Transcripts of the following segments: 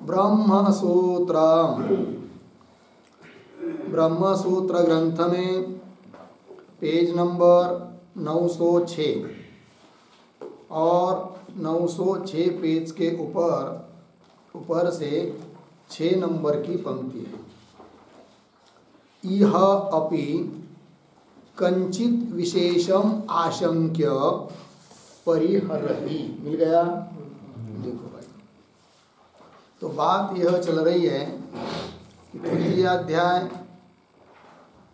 ब्रह्मसूत्र ब्रह्मसूत्र ग्रंथ में page number 906 और 906 पेज के ऊपर से 6 नंबर की पंक्ति है। इह अपि कंचित विशेषम आशंक्य परिहरति। मिल गया? देखो भाई, तो बात यह चल रही है कि तृतीय अध्याय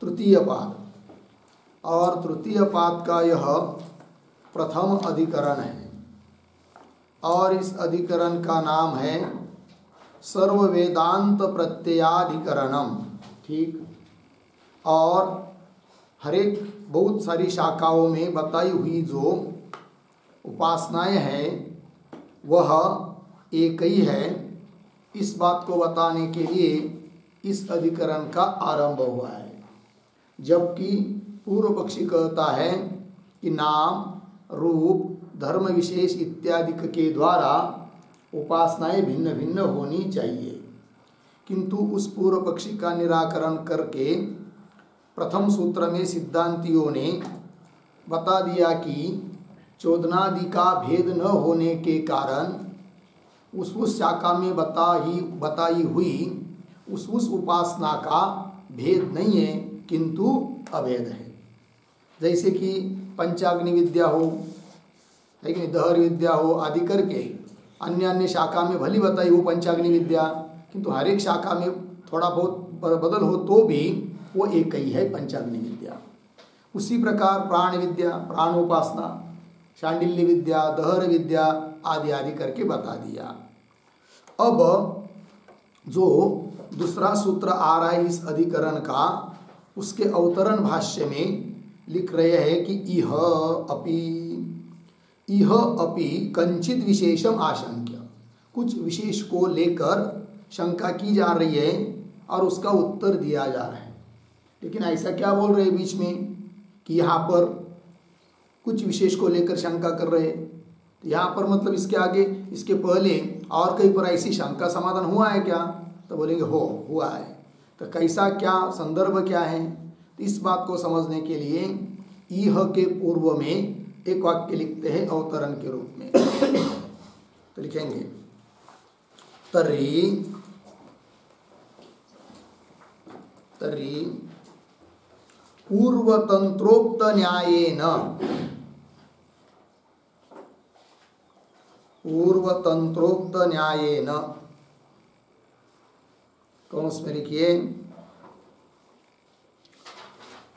तृतीय पाद और तृतीय पाद का यह प्रथम अधिकरण है और इस अधिकरण का नाम है सर्व वेदांत प्रत्ययाधिकरणम। ठीक। और हर एक बहुत सारी शाखाओं में बताई हुई जो उपासनाएं हैं वह एक ही है। इस बात को बताने के लिए इस अधिकरण का आरंभ हुआ है। जबकि पूर्व पक्षी कहता है कि नाम, रूप, धर्म विशेष इत्यादि के द्वारा उपासनाएं भिन्न भिन्न होनी चाहिए, किंतु उस पूर्व पक्षी का निराकरण करके प्रथम सूत्र में सिद्धांतियों ने बता दिया कि चोदनादि का भेद न होने के कारण उस शाखा में बताई हुई उस उपासना का भेद नहीं है किंतु अभेद है। जैसे कि पंचाग्नि विद्या हो, है कि नहीं, दहर विद्या हो आदि करके अन्य अन्य शाखा में भली बताई हो पंचाग्नि विद्या, किंतु हर एक शाखा में थोड़ा बहुत बदल हो तो भी वो एक ही है पंचाग्नि विद्या। उसी प्रकार प्राण विद्या, प्राणोपासना, शांडिल्य विद्या, दहर विद्या आदि आदि करके बता दिया। अब जो दूसरा सूत्र आ रहा है इस अधिकरण का, उसके अवतरण भाष्य में लिख रहे हैं कि इह अपि कंचित विशेषम आशंक्य, कुछ विशेष को लेकर शंका की जा रही है और उसका उत्तर दिया जा रहा है। लेकिन ऐसा क्या बोल रहे हैं बीच में कि यहाँ पर कुछ विशेष को लेकर शंका कर रहे हैं। यहाँ पर मतलब इसके आगे, इसके पहले और कहीं पर ऐसी शंका समाधान हुआ है क्या? तो बोलेंगे हुआ है। तो कैसा, क्या संदर्भ क्या है? तो इस बात को समझने के लिए इह के पूर्व में एक वाक्य लिखते हैं अवतरण के रूप में। तो लिखेंगे तर्हि पूर्वतंत्रोक्त न्यायेन कौंस में लिखिए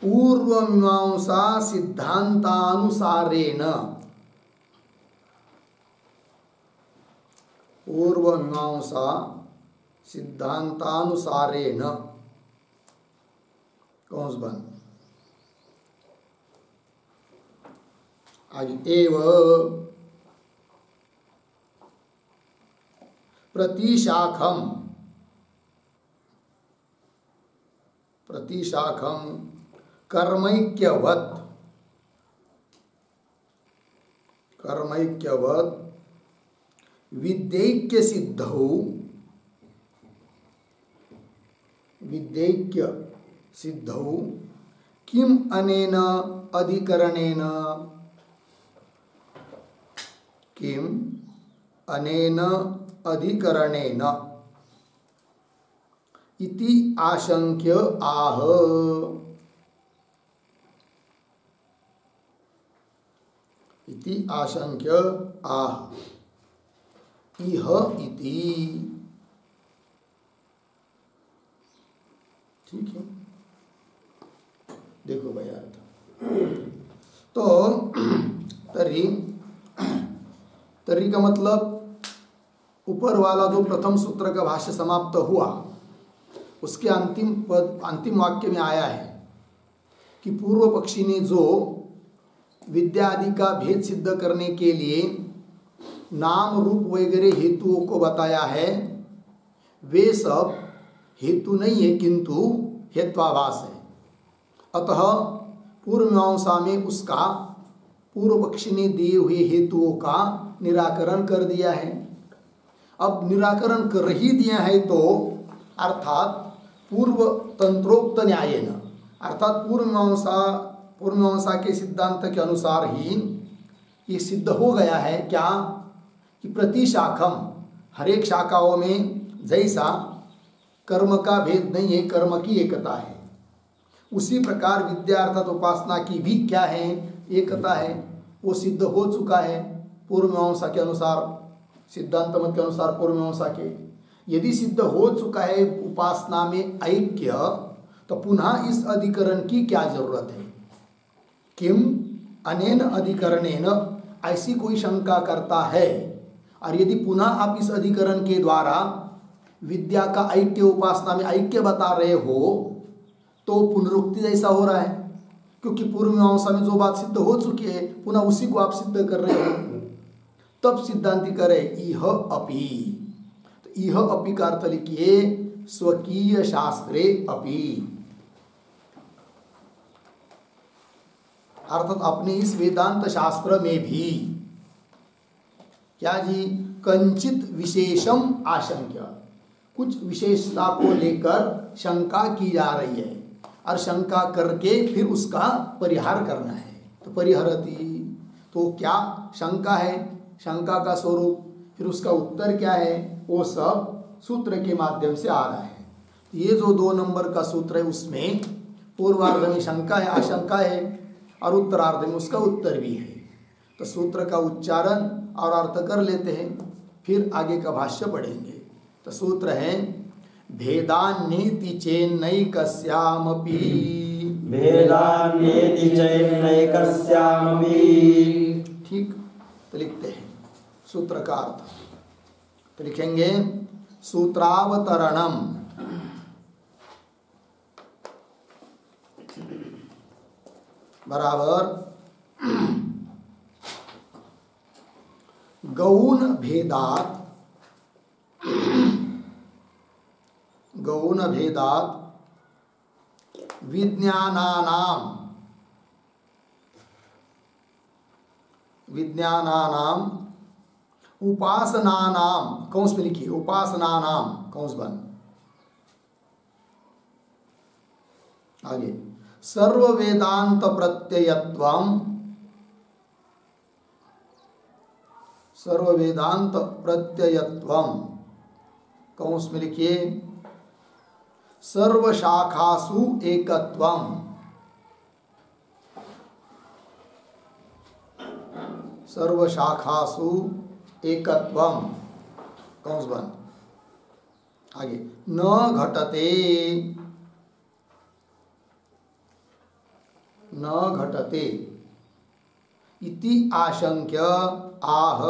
पूर्वमीमांसा सिद्धांतानुसारेण, पूर्वमीमांसा सिद्धांतानुसारेण कौंस बंद आगे एव प्रतिशाखम कर्मैक्यवत् विद्यैक्य सिद्धौ किम अनेन अधिकरणेन इति आशंक्य आह। इह इति। ठीक है, देखो भाई अर्थ। तो तर्हि का मतलब ऊपर वाला जो प्रथम सूत्र का भाष्य समाप्त हुआ उसके अंतिम वाक्य में आया है कि पूर्व पक्षी ने जो विद्या आदि का भेद सिद्ध करने के लिए नाम, रूप वगैरह हेतुओं को बताया है, वे सब हेतु नहीं है किंतु हेत्वाभास है। अतः पूर्व मीमांसा में उसका पूर्व पक्षी ने दिए हुए हेतुओं का निराकरण कर दिया है। अब निराकरण कर ही दिया है तो अर्थात पूर्व तंत्रोक्त न्यायेन, अर्थात पूर्व मीमांसा के सिद्धांत के अनुसार ही ये सिद्ध हो गया है क्या कि प्रति शाखम, हर एक शाखाओं में जैसा कर्म का भेद नहीं है, कर्म की एकता है, उसी प्रकार विद्या अर्थात उपासना की भी क्या है, एकता है। वो सिद्ध हो चुका है पूर्व मीमांसा के अनुसार, सिद्धांत मत के अनुसार पूर्व मीमांसा के। यदि सिद्ध हो चुका है उपासना में ऐक्य, तो पुनः इस अधिकरण की क्या जरूरत है? किम अनेन अधिकरणेन, ऐसी कोई शंका करता है, और यदि पुनः आप इस अधिकरण के द्वारा विद्या का ऐक्य, उपासना में ऐक्य बता रहे हो, तो पुनरुक्ति जैसा हो रहा है, क्योंकि पूर्व मीमांसा में जो बात सिद्ध हो चुकी है पुनः उसी को आप सिद्ध कर रहे हो। तब सिद्धांति करे इह अपि, तो इह अपि का अर्थ लिखिए स्वकीय शास्त्रे अपि, अर्थात अपने इस वेदांत शास्त्र में भी क्या जी, कंचित विशेषम आशंक्य, कुछ विशेषता को लेकर शंका की जा रही है, और शंका करके फिर उसका परिहार करना है। तो परिहरति, तो क्या शंका है, शंका का स्वरूप, फिर उसका उत्तर क्या है, वो सब सूत्र के माध्यम से आ रहा है। ये जो 2 नंबर का सूत्र है उसमें पूर्वार्ध में शंका है, आशंका है, और उत्तरार्ध में उसका उत्तर भी है। तो सूत्र का उच्चारण और अर्थ कर लेते हैं, फिर आगे का भाष्य पढ़ेंगे। तो सूत्र है भेदान्येति चेन्नैकस्यामपि, भेदान्येति चेन्नैकस्यामपि। ठीक, तो लिखते हैं सूत्र का अर्थ, तो लिखेंगे सूत्रावतरणम, बराबर गौण भेदात, गौण भेदात विज्ञानानाम, विज्ञानानाम उपासनानाम, कौंस में लिखिए उपासनानाम, कौंस बंद, आगे सर्व वेदांत प्रत्ययत्वम, सर्व वेदांत प्रत्ययत्वम, कौंस में लिखिए सर्व शाखासु एकत्वम, सर्व शाखासु एकत्वम, कौंस बंद, आगे न घटते, न घटते इति आशंक्य आह,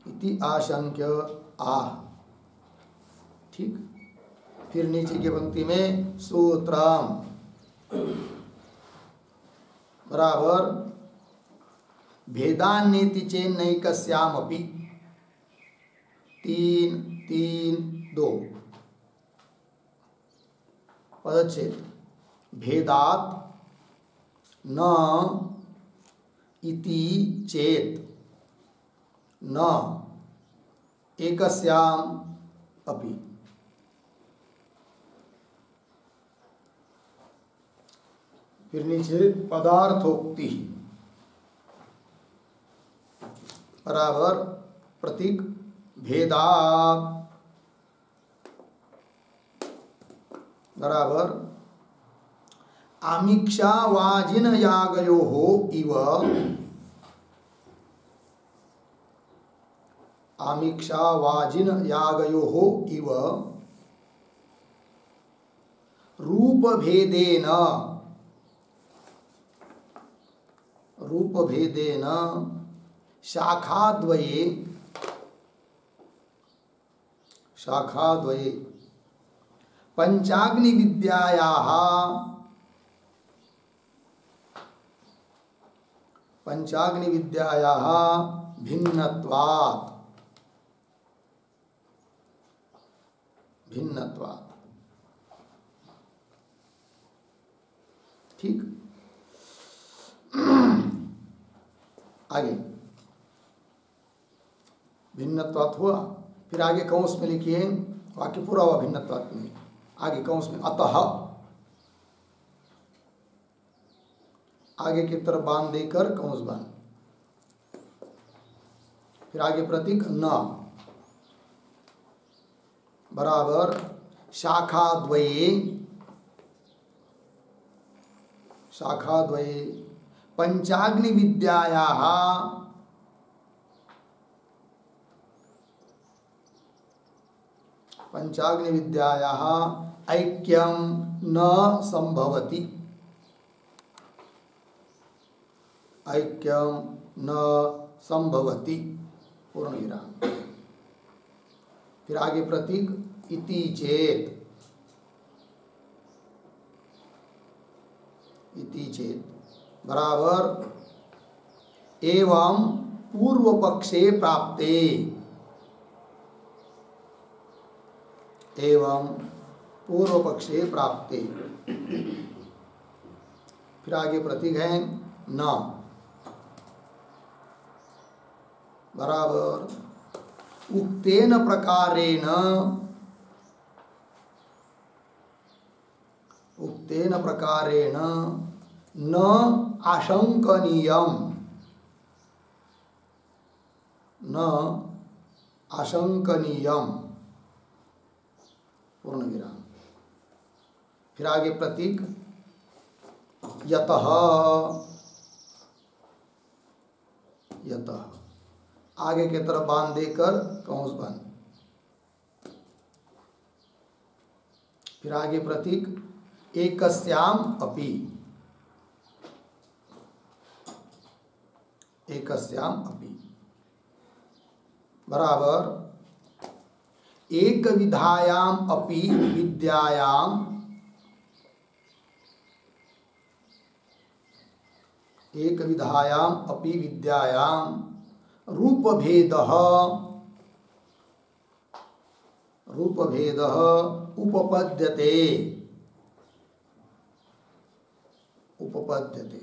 इति आशंक्य आह। ठीक, फिर नीचे की पंक्ति में सूत्रम, बराबर भेदान्येति चेन्नैकस्यामपि, 3-3-2 पदच्छेद, भेदात न इति चेत न एकस्याम अपि, फिर नीचे पदार्थोक्ति, बराबर प्रतीक भेदात, बराबर आमिक्षावाजिन यागयोः इव, आमिक्षावाजिन यागयोः इव रूपभेदेन, रूपभेदेन शाखाद्वये, शाखाद्वये पंचाग्नि विद्यायाः, पंचाग्नि विद्यायाः भिन्नत्वात्, भिन्नत्वात्। ठीक, आगे भिन्नत्वात् हुआ। फिर आगे कौंस में लिखिए, वाक्य पूरा हुआ भिन्नत्वात् में, आगे कौंस में अतः, आगे की तरफ बांध देकर कौंस बांध, फिर आगे प्रतीक न बराबर शाखाद्वये, शाखाद्वये पंचाग्नि विद्यायाः पंचाग्नि विद्यायाः ऐक्यं न संभवति, ऐक्यं न संभवति पूर्ण विराम। फिर आगे प्रतीक इति चेत, इति चेत बराबर एवं पूर्व पक्षे प्राप्ते, एवं पूर्व पक्षे प्राप्ते। फिर आगे प्रतीक है न बराबर उक्तेन प्रकारेण, उक्तेन प्रकारेण न आशंकनीयम, न आशंकनीयम पूर्ण विराम। फिर आगे प्रतीक यतः, यतः आगे की तरफ बांध देकर कौंस बंद। फिर आगे प्रतीक एकस्याम अपि, एकस्याम अपि बराबर एक विधायाम अपि विद्यायाम, एक विधायाम अपि विद्यायाम रूपभेदः, रूपभेदः उपपद्यते, उपपद्यते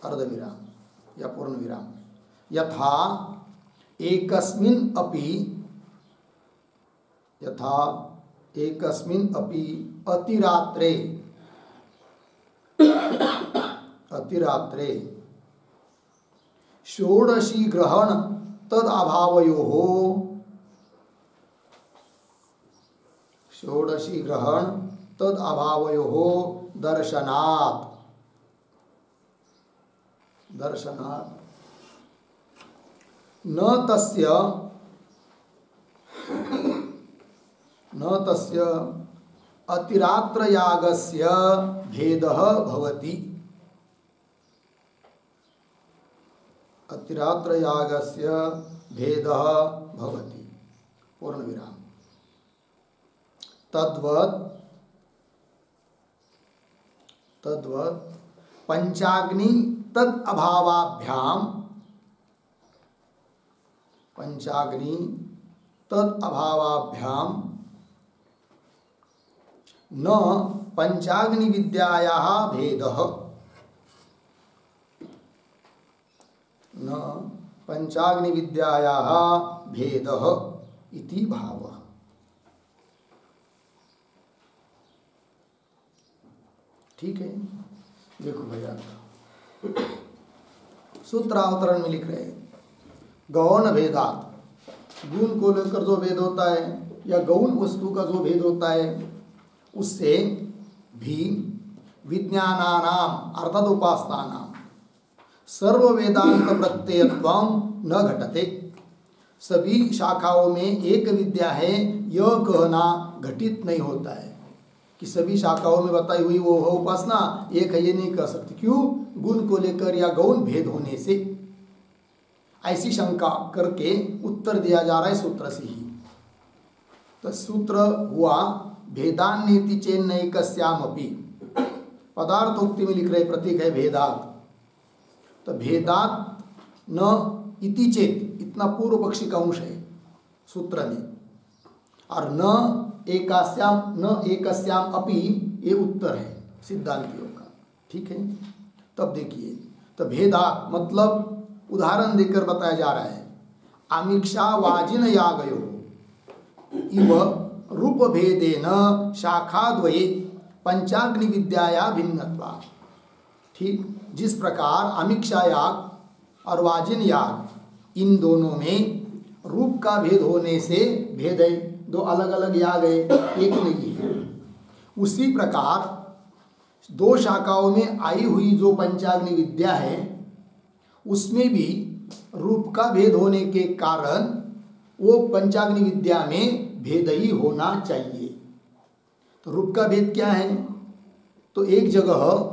अर्धविराम या पूर्ण विराम। यथा एकस्मिन् अपि, यथा एकस्मिन् अपि अतिरात्रे, अतिरात्रे षोडशी ग्रहण तद अभावयोः, षोडशी ग्रहण तद अभावयोः दर्शनात्, दर्शनात् न तस्य, न तस्य अतिरात्रयागस्य भेदः भवति, अतिरात्रयागस्य भेदः भवति पूर्ण विराम। तद्वत्, तद्वत् पंचाग्नि तद अभावाभ्याम, पंचाग्नि तद अभावाभ्याम न पंचाग्नि विद्यायाः भेदः, न पंचाग्नि विद्यायाः भेदः इति भावः। ठीक है, देखो भैया सूत्रावतरण में लिख रहे हैं गौण भेदात, गुण को लेकर जो भेद होता है या गौण वस्तु का जो भेद होता है उससे भी विज्ञानानाम अर्थात उपासनानाम सर्व वेदांत प्रत्ययत्वं न घटते। सभी शाखाओं में एक विद्या है यह कहना घटित नहीं होता है कि सभी शाखाओं में बताई हुई वो उपासना एक है, ये नहीं कह सकते। क्यों? गुण को लेकर या गौण भेद होने से। ऐसी शंका करके उत्तर दिया जा रहा है सूत्र से ही। तो सूत्र हुआ भेदान्येति चेन्नैकस्यामपि, पदार्थोक्ति में लिख रहे प्रतीक है भेदात। तो भेदात न इति चेत, इतना पूर्व पक्षी का अंश है सूत्र में, और न एकास्याम, न एकस्याम अपि ये उत्तर है सिद्धांतियों का। ठीक है, तब देखिए, तो भेदात मतलब उदाहरण देकर बताया जा रहा है। आमिक्षावाजिन यागयो इव रूप भेदेन शाखाद्वये पंचाग्नि विद्याया भिन्नत्वात्। ठीक जिस प्रकार आमिक्षा याग और वाजिन याग इन दोनों में रूप का भेद होने से भेद है, दो अलग अलग याग है, एक नहीं है। उसी प्रकार दो शाखाओं में आई हुई जो पंचाग्नि विद्या है उसमें भी रूप का भेद होने के कारण वो पंचाग्नि विद्या में भेद ही होना चाहिए। तो रूप का भेद क्या है? तो एक जगह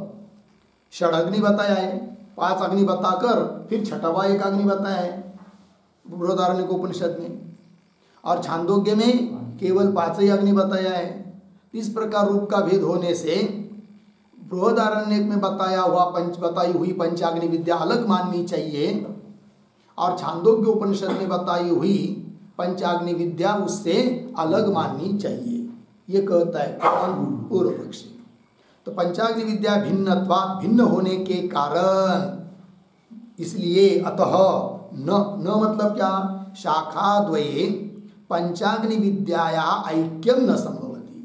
षडग्नि बताया है, 5 अग्नि बताकर फिर छठवा एक अग्नि बताया है बृहदारण्यक उपनिषद में, और छांदोग्य में केवल 5 ही अग्नि बताया है। इस प्रकार रूप का भेद होने से बृहदारण्यक में बताई हुई पंचाग्नि विद्या अलग माननी चाहिए और छांदोग्य उपनिषद में बताई हुई पंचाग्नि विद्या उससे अलग माननी चाहिए, ये कहता है पूर्व पक्षी। तो पंचाग्नि विद्या भिन्नत्वात्, भिन्न होने के कारण इसलिए अतः न मतलब क्या, शाखाद्वये पंचाग्नि विद्याया ऐक्यम न संभवति,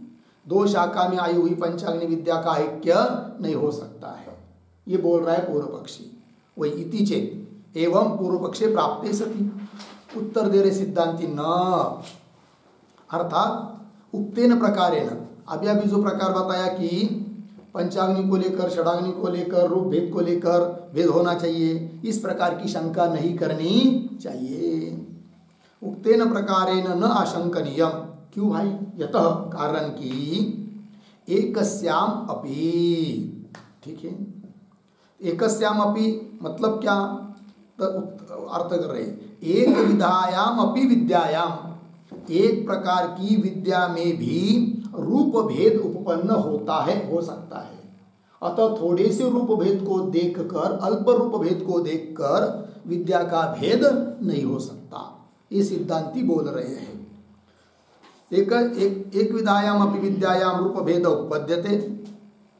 दो शाखा में आई हुई पंचाग्नि विद्या का ऐक्य नहीं हो सकता है, ये बोल रहा है पूर्व पक्षी। वही इति चेत एवं पूर्व पक्षे प्राप्ते सति, उत्तर दे रहे सिद्धांति न, अर्थात उक्तेन प्रकारेण, अभी जो प्रकार बताया कि पंचाग्नि को लेकर षडाग्नि को लेकर रूप भेद को लेकर भेद होना चाहिए, इस प्रकार की शंका नहीं करनी चाहिए। उक्तेन प्रकारेण न आशंकनीयम, क्यों भाई? यतः, कारण कि एकस्याम अपि, ठीक है, एकस्याम अपि मतलब क्या, तो अर्थ कर रहे एक विधायाम अपि विद्यायाम, एक प्रकार की विद्या में भी रूप भेद उपपन्न होता है, हो सकता है। अतः थोड़े से रूप भेद को देखकर, अल्प रूप भेद को देखकर विद्या का भेद नहीं हो सकता, ये सिद्धांती बोल रहे हैं। एक विधायाम अपि विद्यायाम रूप भेद उपपद्यते,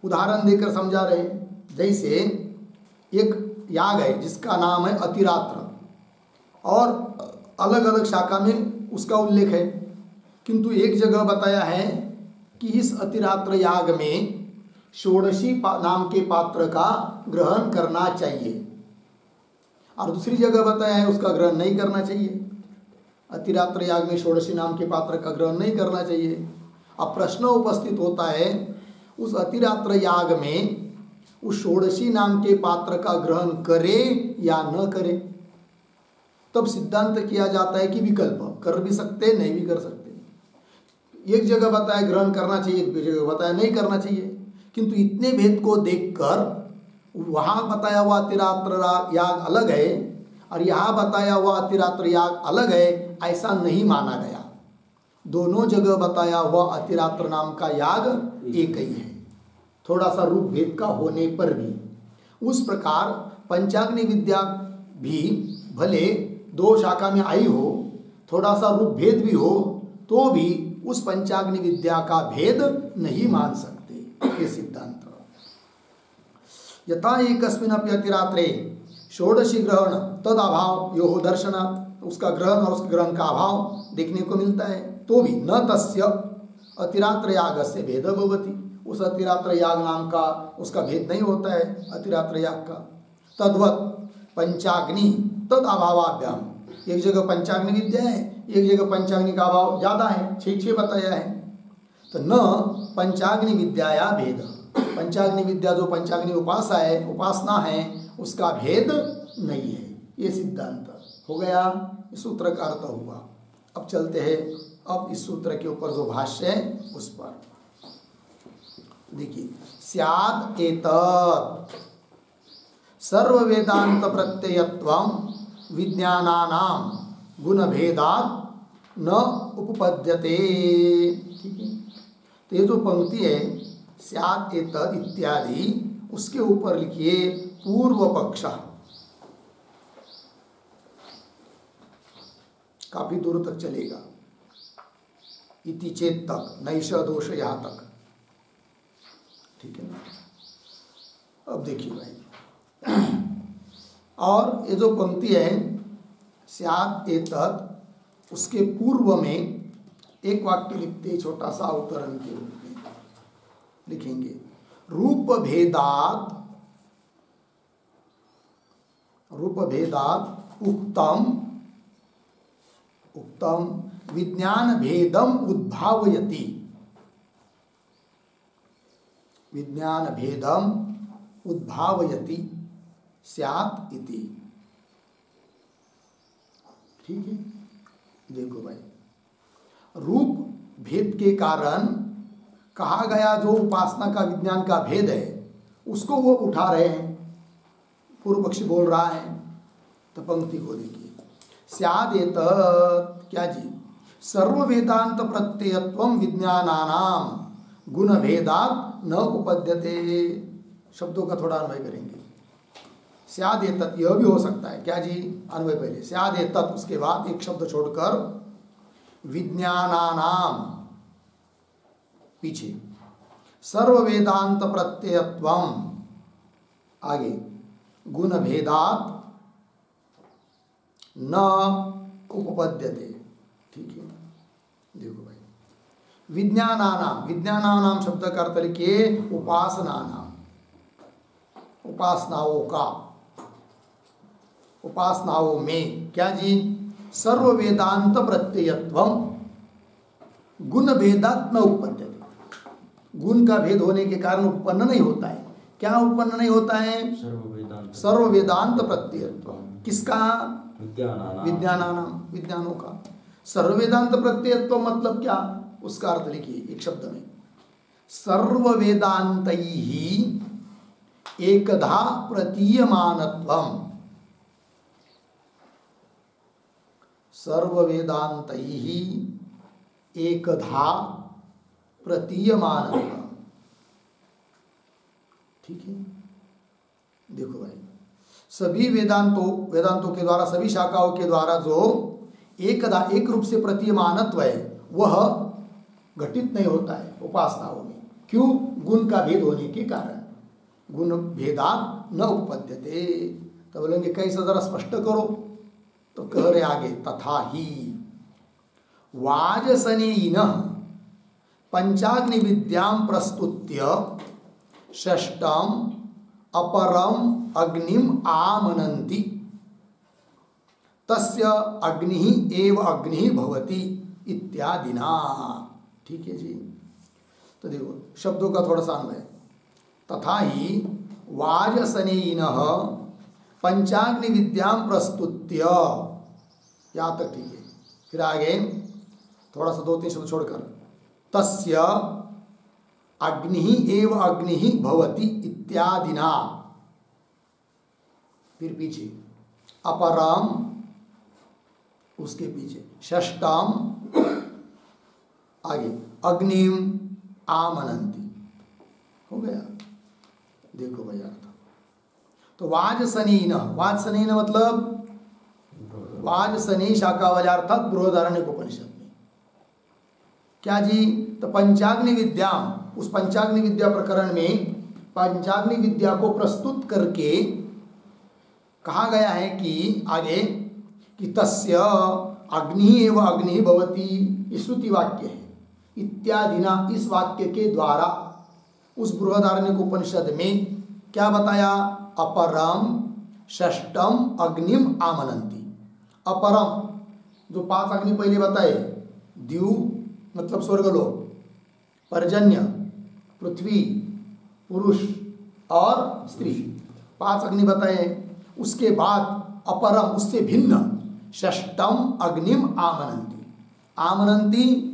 उदाहरण देकर समझा रहे। जैसे एक याग है जिसका नाम है अतिरात्र, और अलग अलग शाखा में उसका उल्लेख है, किंतु एक जगह बताया है कि इस अतिरात्र याग में षोडशी नाम के पात्र का ग्रहण करना चाहिए, और दूसरी जगह बताया है उसका ग्रहण नहीं करना चाहिए। अतिरात्र याग में षोडशी नाम के पात्र का ग्रहण नहीं करना चाहिए। अब प्रश्न उपस्थित होता है उस अतिरात्र याग में उस षोडशी नाम के पात्र का ग्रहण करे या न करे। तब सिद्धांत किया जाता है कि विकल्प, कर भी सकते नहीं भी कर सकते। एक जगह बताया ग्रहण करना चाहिए, एक जगह बताया नहीं करना चाहिए, किंतु इतने भेद को देखकर वहाँ बताया हुआ अतिरात्र याग अलग है और यहाँ बताया हुआ अतिरात्र याग अलग है, ऐसा नहीं माना गया। दोनों जगह बताया हुआ अतिरात्र नाम का याग एक ही है, थोड़ा सा रूप भेद का होने पर भी। उस प्रकार पंचाग्नि विद्या भी भले दो शाखा में आई हो, थोड़ा सा रूप भेद भी हो, तो भी उस पंचाग्नि विद्या का भेद नहीं मान सकते, ये सिद्धांत। यथा एकस्मिन् अपि अतिरात्रे षोडशी ग्रहण तद अभाव यो दर्शनात्, उसका ग्रहण और उसके ग्रहण का अभाव देखने को मिलता है, तो भी न तस्य अतिरात्र यागस्य भेद भवति, उस अतिरात्र याग नाम का उसका भेद नहीं होता है अतिरात्र याग का। तद्वत् पंचाग्नि तद अभावाभ्याम, एक जगह पंचाग्नि विद्या है, एक जगह पंचाग्नि का अभाव ज्यादा है, 6 बताया है, तो न पंचाग्नि विद्याया भेद, पंचाग्नि विद्या जो पंचाग्नि उपासना है उसका भेद नहीं है, ये सिद्धांत हो गया। इस सूत्र का अर्थ हुआ। अब चलते हैं अब इस सूत्र के ऊपर जो भाष्य है उस पर। देखिए, स्याद एतत् सर्व वेदांत प्रत्ययत्वं विज्ञानानां गुण भेदात् न उपपद्यते। ठीक है, तो ये जो पंक्ति है स्यात् एतत् इत्यादि, उसके ऊपर लिखिए पूर्व पक्ष, काफी दूर तक चलेगा, इति चेत तक, नैष दोष यहां तक। ठीक है ना। अब देखिए भाई, और ये जो पंक्ति है स्यात् एतत् उसके पूर्व में एक वाक्य लिखते, छोटा सा अवतरण के रूप में लिखेंगे। रूप भेदात उक्तम विज्ञान भेदम उद्भावयति। विज्ञान भेदम उद्भावयति स्यात् इति। ठीक है, देखो भाई, रूप भेद के कारण कहा गया जो उपासना का विज्ञान का भेद है उसको वो उठा रहे हैं, पूर्व पक्षी बोल रहा है। तो पंक्ति को देखिए, स्यादेतत् क्या जी, सर्व वेदांत प्रत्ययत्वं विज्ञानानाम गुण भेदात न उपपद्यते। शब्दों का थोड़ा अन्वय करेंगे। स्यादेतत् यह भी हो सकता है, क्या जी, अन्वय पहले स्यादेतत् उसके बाद एक शब्द छोड़कर विज्ञानानाम पीछे सर्व वेदांत प्रत्ययत्वम आगे गुण भेदात न उपपद्यते। ठीक है, देखो भाई, विज्ञानानाम शब्द का अर्थ लिखिए उपासनानाम, उपासनाओं में क्या जी, सर्व वेदांत प्रत्ययत्वम गुण भेदात न उपपद्यते। गुण का भेद होने के कारण उत्पन्न नहीं होता है। क्या उत्पन्न नहीं होता है? सर्व वेदांत प्रत्ययत्व। किसका? विज्ञानानाम, विज्ञानों का। सर्व वेदांत प्रत्ययत्व मतलब क्या? उसका अर्थ लिखिए एक शब्द में, सर्व वेदांतैहि एकधा प्रतीयमानत्वम। सर्व वेदांतैहि एकधा प्रतीयमानत्वम। ठीक है, देखो भाई, सभी वेदांतों के द्वारा, सभी शाखाओं के द्वारा जो एकदा एक रूप से प्रतीयमानत्व है वह घटित नहीं होता है उपासनाओं में। क्यों? गुण का भेद होने के कारण। गुण भेदात न उपपद्यते। तो बोलेंगे कैसे, जरा स्पष्ट करो। तो कह रहे आगे, तथा ही वाजसनेयिनः पंचाग्नि विद्याम प्रस्तुत्य षष्ठम अपरम अग्निम आमनन्ति तस्य अग्नि एव अग्नि भवति इत्यादिना। ठीक है जी। तो देखो शब्दों का थोड़ा सा अन्वय, तथा ही वाजसनेयिनः पंचाग्नि विद्याम प्रस्तुत्य, यहाँ तक ठीक है। फिर आगे थोड़ा सा 2-3 शब्द छोड़कर, तस्य अग्नि एव अग्नि भवति इत्यादिना। फिर पीछे अपरम, उसके पीछे षष्ठम, आगे अग्निम आमनन्ति। हो गया। देखो भाई अर्थ। तो वाजसनेयिन, वाजसनेयिन मतलब वाजसनेयी शाखा वाले, अर्थात बृहदारण्यकोपनिषद में क्या जी, तो पंचाग्नि विद्या, उस पंचाग्नि विद्या प्रकरण में पंचाग्नि विद्या को प्रस्तुत करके कहा गया है कि आगे कि तस्य अग्नि एव अग्नि भवति, श्रुति वाक्य है। इत्यादिना, इस वाक्य के द्वारा उस बृहदारण्यकोपनिषद में क्या बताया? अपरम षष्ठम अग्निम आमनन्ति। अपरम जो 5 अग्नि पहले बताए, द्यू मतलब स्वर्गलोक, पर्जन्य पृथ्वी, पुरुष और स्त्री, 5 अग्नि बताए। उसके बाद अपरम, उससे भिन्न, षष्ठम अग्निम आमनन्ति। आमनन्ति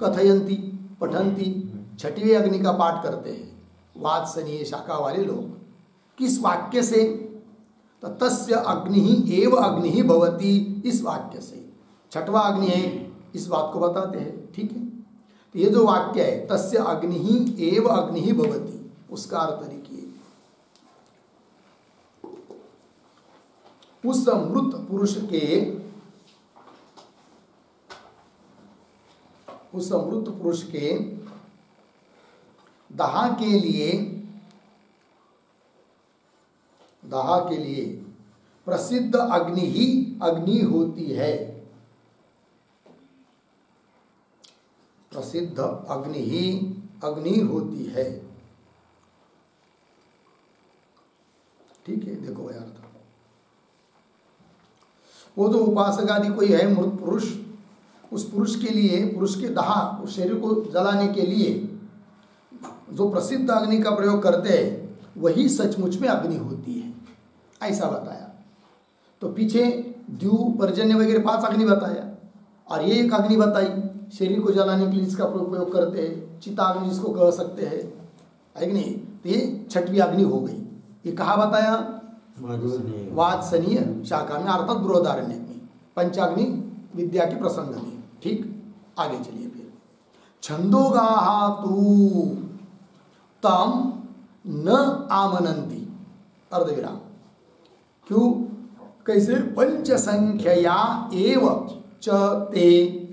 कथयन्ति, पठन्ति, 6वीं अग्नि का पाठ करते हैं वाजसनीय शाखा वाले लोग। किस वाक्य से? तो तस्य अग्नि एव अग्नि भवति, इस वाक्य से। 6वां अग्नि है, इस बात को बताते हैं। ठीक है, तो ये जो वाक्य है तस्य अग्नि एव अग्नि भवति, उसका अर्थ लिखिए, उस मृत पुरुष के दाह के लिए प्रसिद्ध अग्नि ही अग्नि होती है, प्रसिद्ध अग्नि ही अग्नि होती है। ठीक है, देखो भाई अर्थ, वो जो उपासक आदि कोई है मृत पुरुष, उस पुरुष के लिए, पुरुष के दाह, उस शरीर को जलाने के लिए जो प्रसिद्ध अग्नि का प्रयोग करते हैं वही सचमुच में अग्नि होती है, ऐसा बताया। तो पीछे द्यू पर्जन्य वगैरह 5 अग्नि बताया, और ये एक अग्नि बताई शरीर को जलाने के लिए जिसका प्रयोग करते हैं, चिता अग्नि जिसको कह सकते हैं, है कि नहीं। तो ये 6वीं अग्नि हो गई। ये कहाँ बताया? वात्सनीय शाखा में, अर्थात बृहदारण्य में, पंचाग्नि विद्या के प्रसंग में। ठीक, आगे चलिए फिर। छंदोगाहा तू तम न आमनंती, अर्धविराम। क्यों? कैसे? पंच संख्यया एव च ते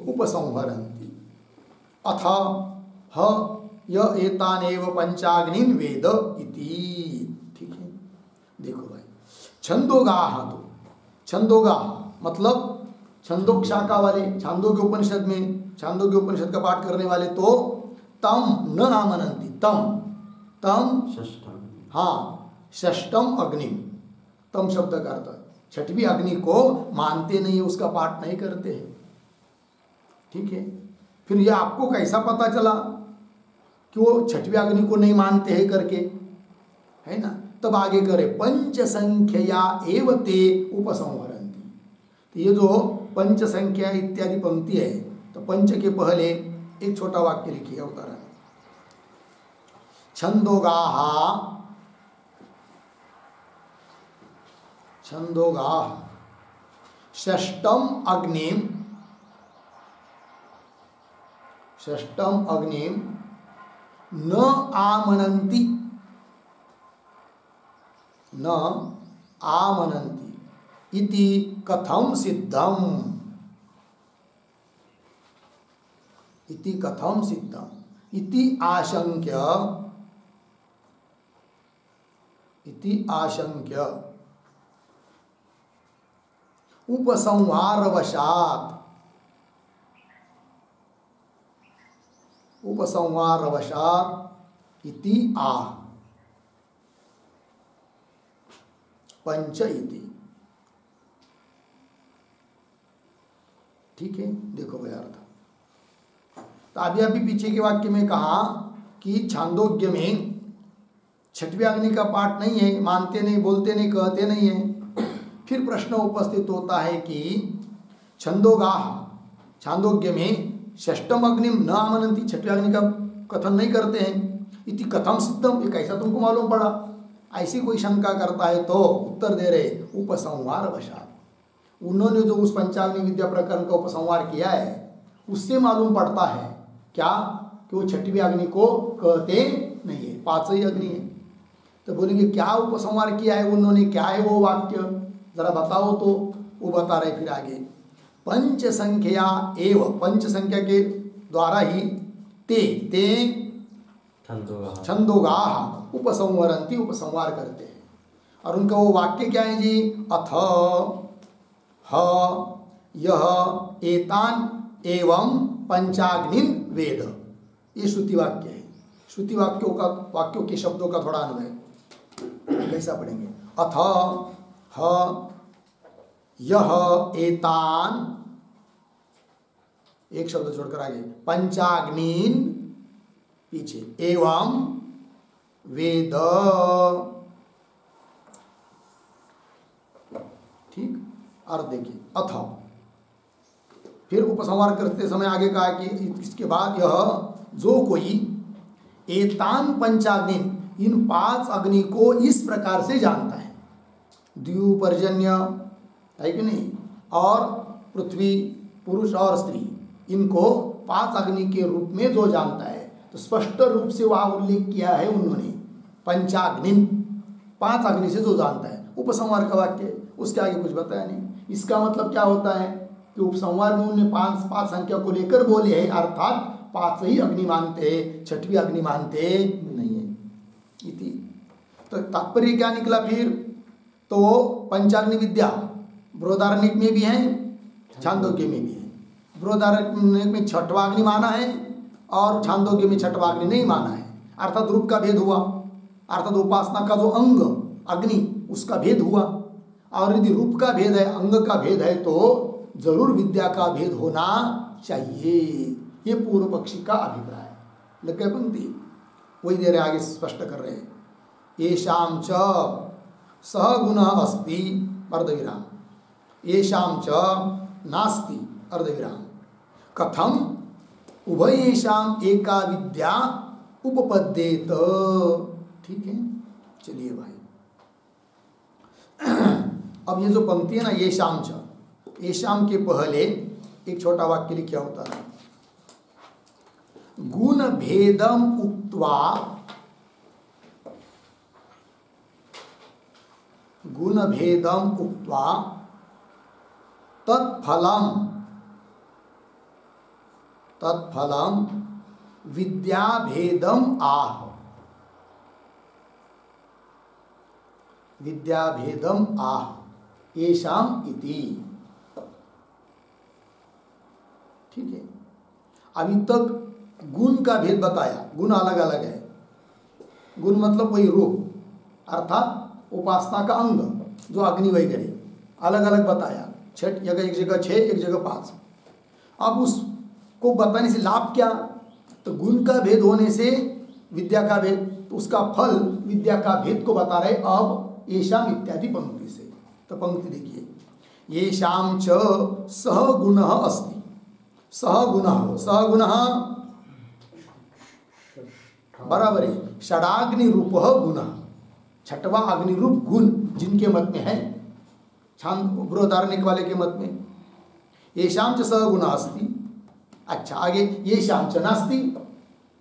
उपसंहरन्ति अथ ह य एतानेव पंचाग्निन वेद इति। ठीक है, देखो भाई, छंदोगाह, तो छंदोगाह मतलब छंदोग शाखा वाले, छांदोग्य उपनिषद में छांदोग्य उपनिषद का पाठ करने वाले, तो तम न आमनंती, तम हाँ, षष्टम अग्नि, तम शब्द का अर्थ 6वीं अग्नि को मानते नहीं है, उसका पाठ नहीं करते हैं। ठीक है, फिर ये आपको कैसा पता चला कि वो 6वीं अग्नि को नहीं मानते हैं करके, है ना। तब आगे करे, पंच संख्या एव ते उपसंहरन्ति। तो ये जो पंच संख्या इत्यादि पंक्ति है, तो पंच के पहले एक छोटा वाक्य लिखिए, उदाहरण। छंदोगाह, छंदोगाह षष्टम अग्निम, षष्टम अग्निम न आमनन्ति, न आमनन्ति इति कथम सिद्धम, इति कथम सिद्धम इति आशंक्य, इति आशंक्य उपसंहारवशात्, उपसंहारवशात् इति आह पंच इति। ठीक है, देखो भाई अर्थ। तो अभी पीछे के वाक्य में कहा कि छांदोग्य में 6वीं अग्नि का पाठ नहीं है, मानते नहीं, बोलते नहीं, कहते नहीं है। फिर प्रश्न उपस्थित होता है कि छंदोगाह, छांदोग्य में षष्टम अग्निम न आमनन्ति, 6वीं अग्नि का कथन नहीं करते हैं, इति कथम सिद्धम, ये कैसा तुमको मालूम पड़ा? ऐसी कोई शंका करता है तो उत्तर दे रहे, उपसंहार वशात, उन्होंने जो उस पंचाग्नि विद्या प्रकरण का उपसंहार किया है उससे मालूम पड़ता है क्या कि वो 6वीं अग्नि को कहते नहीं है, 5 ही अग्नि है। तो बोलेंगे क्या उपसंहार किया है उन्होंने, क्या है वो वाक्य, जरा बताओ। तो वो बता रहे फिर आगे, पंच संख्या एव, पंच संख्या के द्वारा ही ते छंदोगाह उपसंहरन्ति, उपसंहार करते हैं। और उनका वो वाक्य क्या है जी? अथ ह यह एतान एवं पंचाग्निन वेद, ये श्रुति वाक्य है। श्रुति वाक्यों के शब्दों का थोड़ा अन्वय कैसा पढ़ेंगे? अथ ह यह एतान, एक शब्द छोड़कर आगे, पंचाग्निन पीछे, एवं वेद। ठीक, अर्थ देखिए, अथ, फिर उपसंहार करते समय आगे कहा कि इसके बाद यह जो कोई एतान पंचाग्नि, इन 5 अग्नि को इस प्रकार से जानता है, द्यू पर्जन्य है कि नहीं, और पृथ्वी, पुरुष और स्त्री, इनको 5 अग्नि के रूप में जो जानता है, तो स्पष्ट रूप से वहाँ उल्लेख किया है उन्होंने, पंचाग्निन, 5 अग्नि से जो जानता है। उपसंहार का वाक्य, उसके आगे कुछ बताया नहीं। इसका मतलब क्या होता है कि उपसंहार में उन्होंने 5 संख्या को लेकर बोले हैं, अर्थात 5 ही अग्नि मानते हैं, 6वीं अग्नि मानते नहीं है इति। तो तात्पर्य क्या निकला फिर तो पंचाग्नि विद्या बृहदारण्यक में भी है, छांदोग्य में भी है। बृहदारण्यक में छठवां अग्नि माना है और छांदोग्य में छठवां अग्नि नहीं माना है, अर्थात रूप का भेद हुआ, अर्थात उपासना का जो अंग अग्नि उसका भेद हुआ। और यदि रूप का भेद है, अंग का भेद है, तो जरूर विद्या का भेद होना चाहिए। ये पूर्व पक्षी का अभिप्राय। लगे पंक्ति वही दे रहे, आगे स्पष्ट कर रहे हैं। येषां च सहगुण अस्ति अर्धविराम, येषां च नास्ति अर्धविराम, कथम उभयेषां एका विद्या उपपद्येत। ठीक है, चलिए भाई। अब ये जो पंक्ति है ना, येषां च, येषां के पहले एक छोटा वाक्य लिखा होता है, गुण भेदम उक्त्वा, गुण भेदम उक्त्वा तत्फलम, तत्फलम विद्या भेदम आह, विद्या भेदम आह येषाम इति। ठीक है, अभी तक गुण का भेद बताया, गुण अलग अलग है। गुण मतलब वही रूप, अर्थात उपासना का अंग जो अग्नि वगैरह अलग अलग बताया। छठ जगह, एक जगह 6, एक जगह 5। अब उसको बताने से लाभ क्या? तो गुण का भेद होने से विद्या का भेद, तो उसका फल विद्या का भेद को बता रहे अब येषाम इत्यादि पंक्ति से। तो पंक्ति देखिए, येषां च सहगुणः अस्ति, सहगुणः, सहगुणः बराबर है षडाग्नि रूप गुण, छठवा अग्नि रूप गुण जिनके मत में है, छांद बृहदारण्यक वाले के मत में येषां च सहगुणः अस्ति। अच्छा, आगे येषां च नास्ति,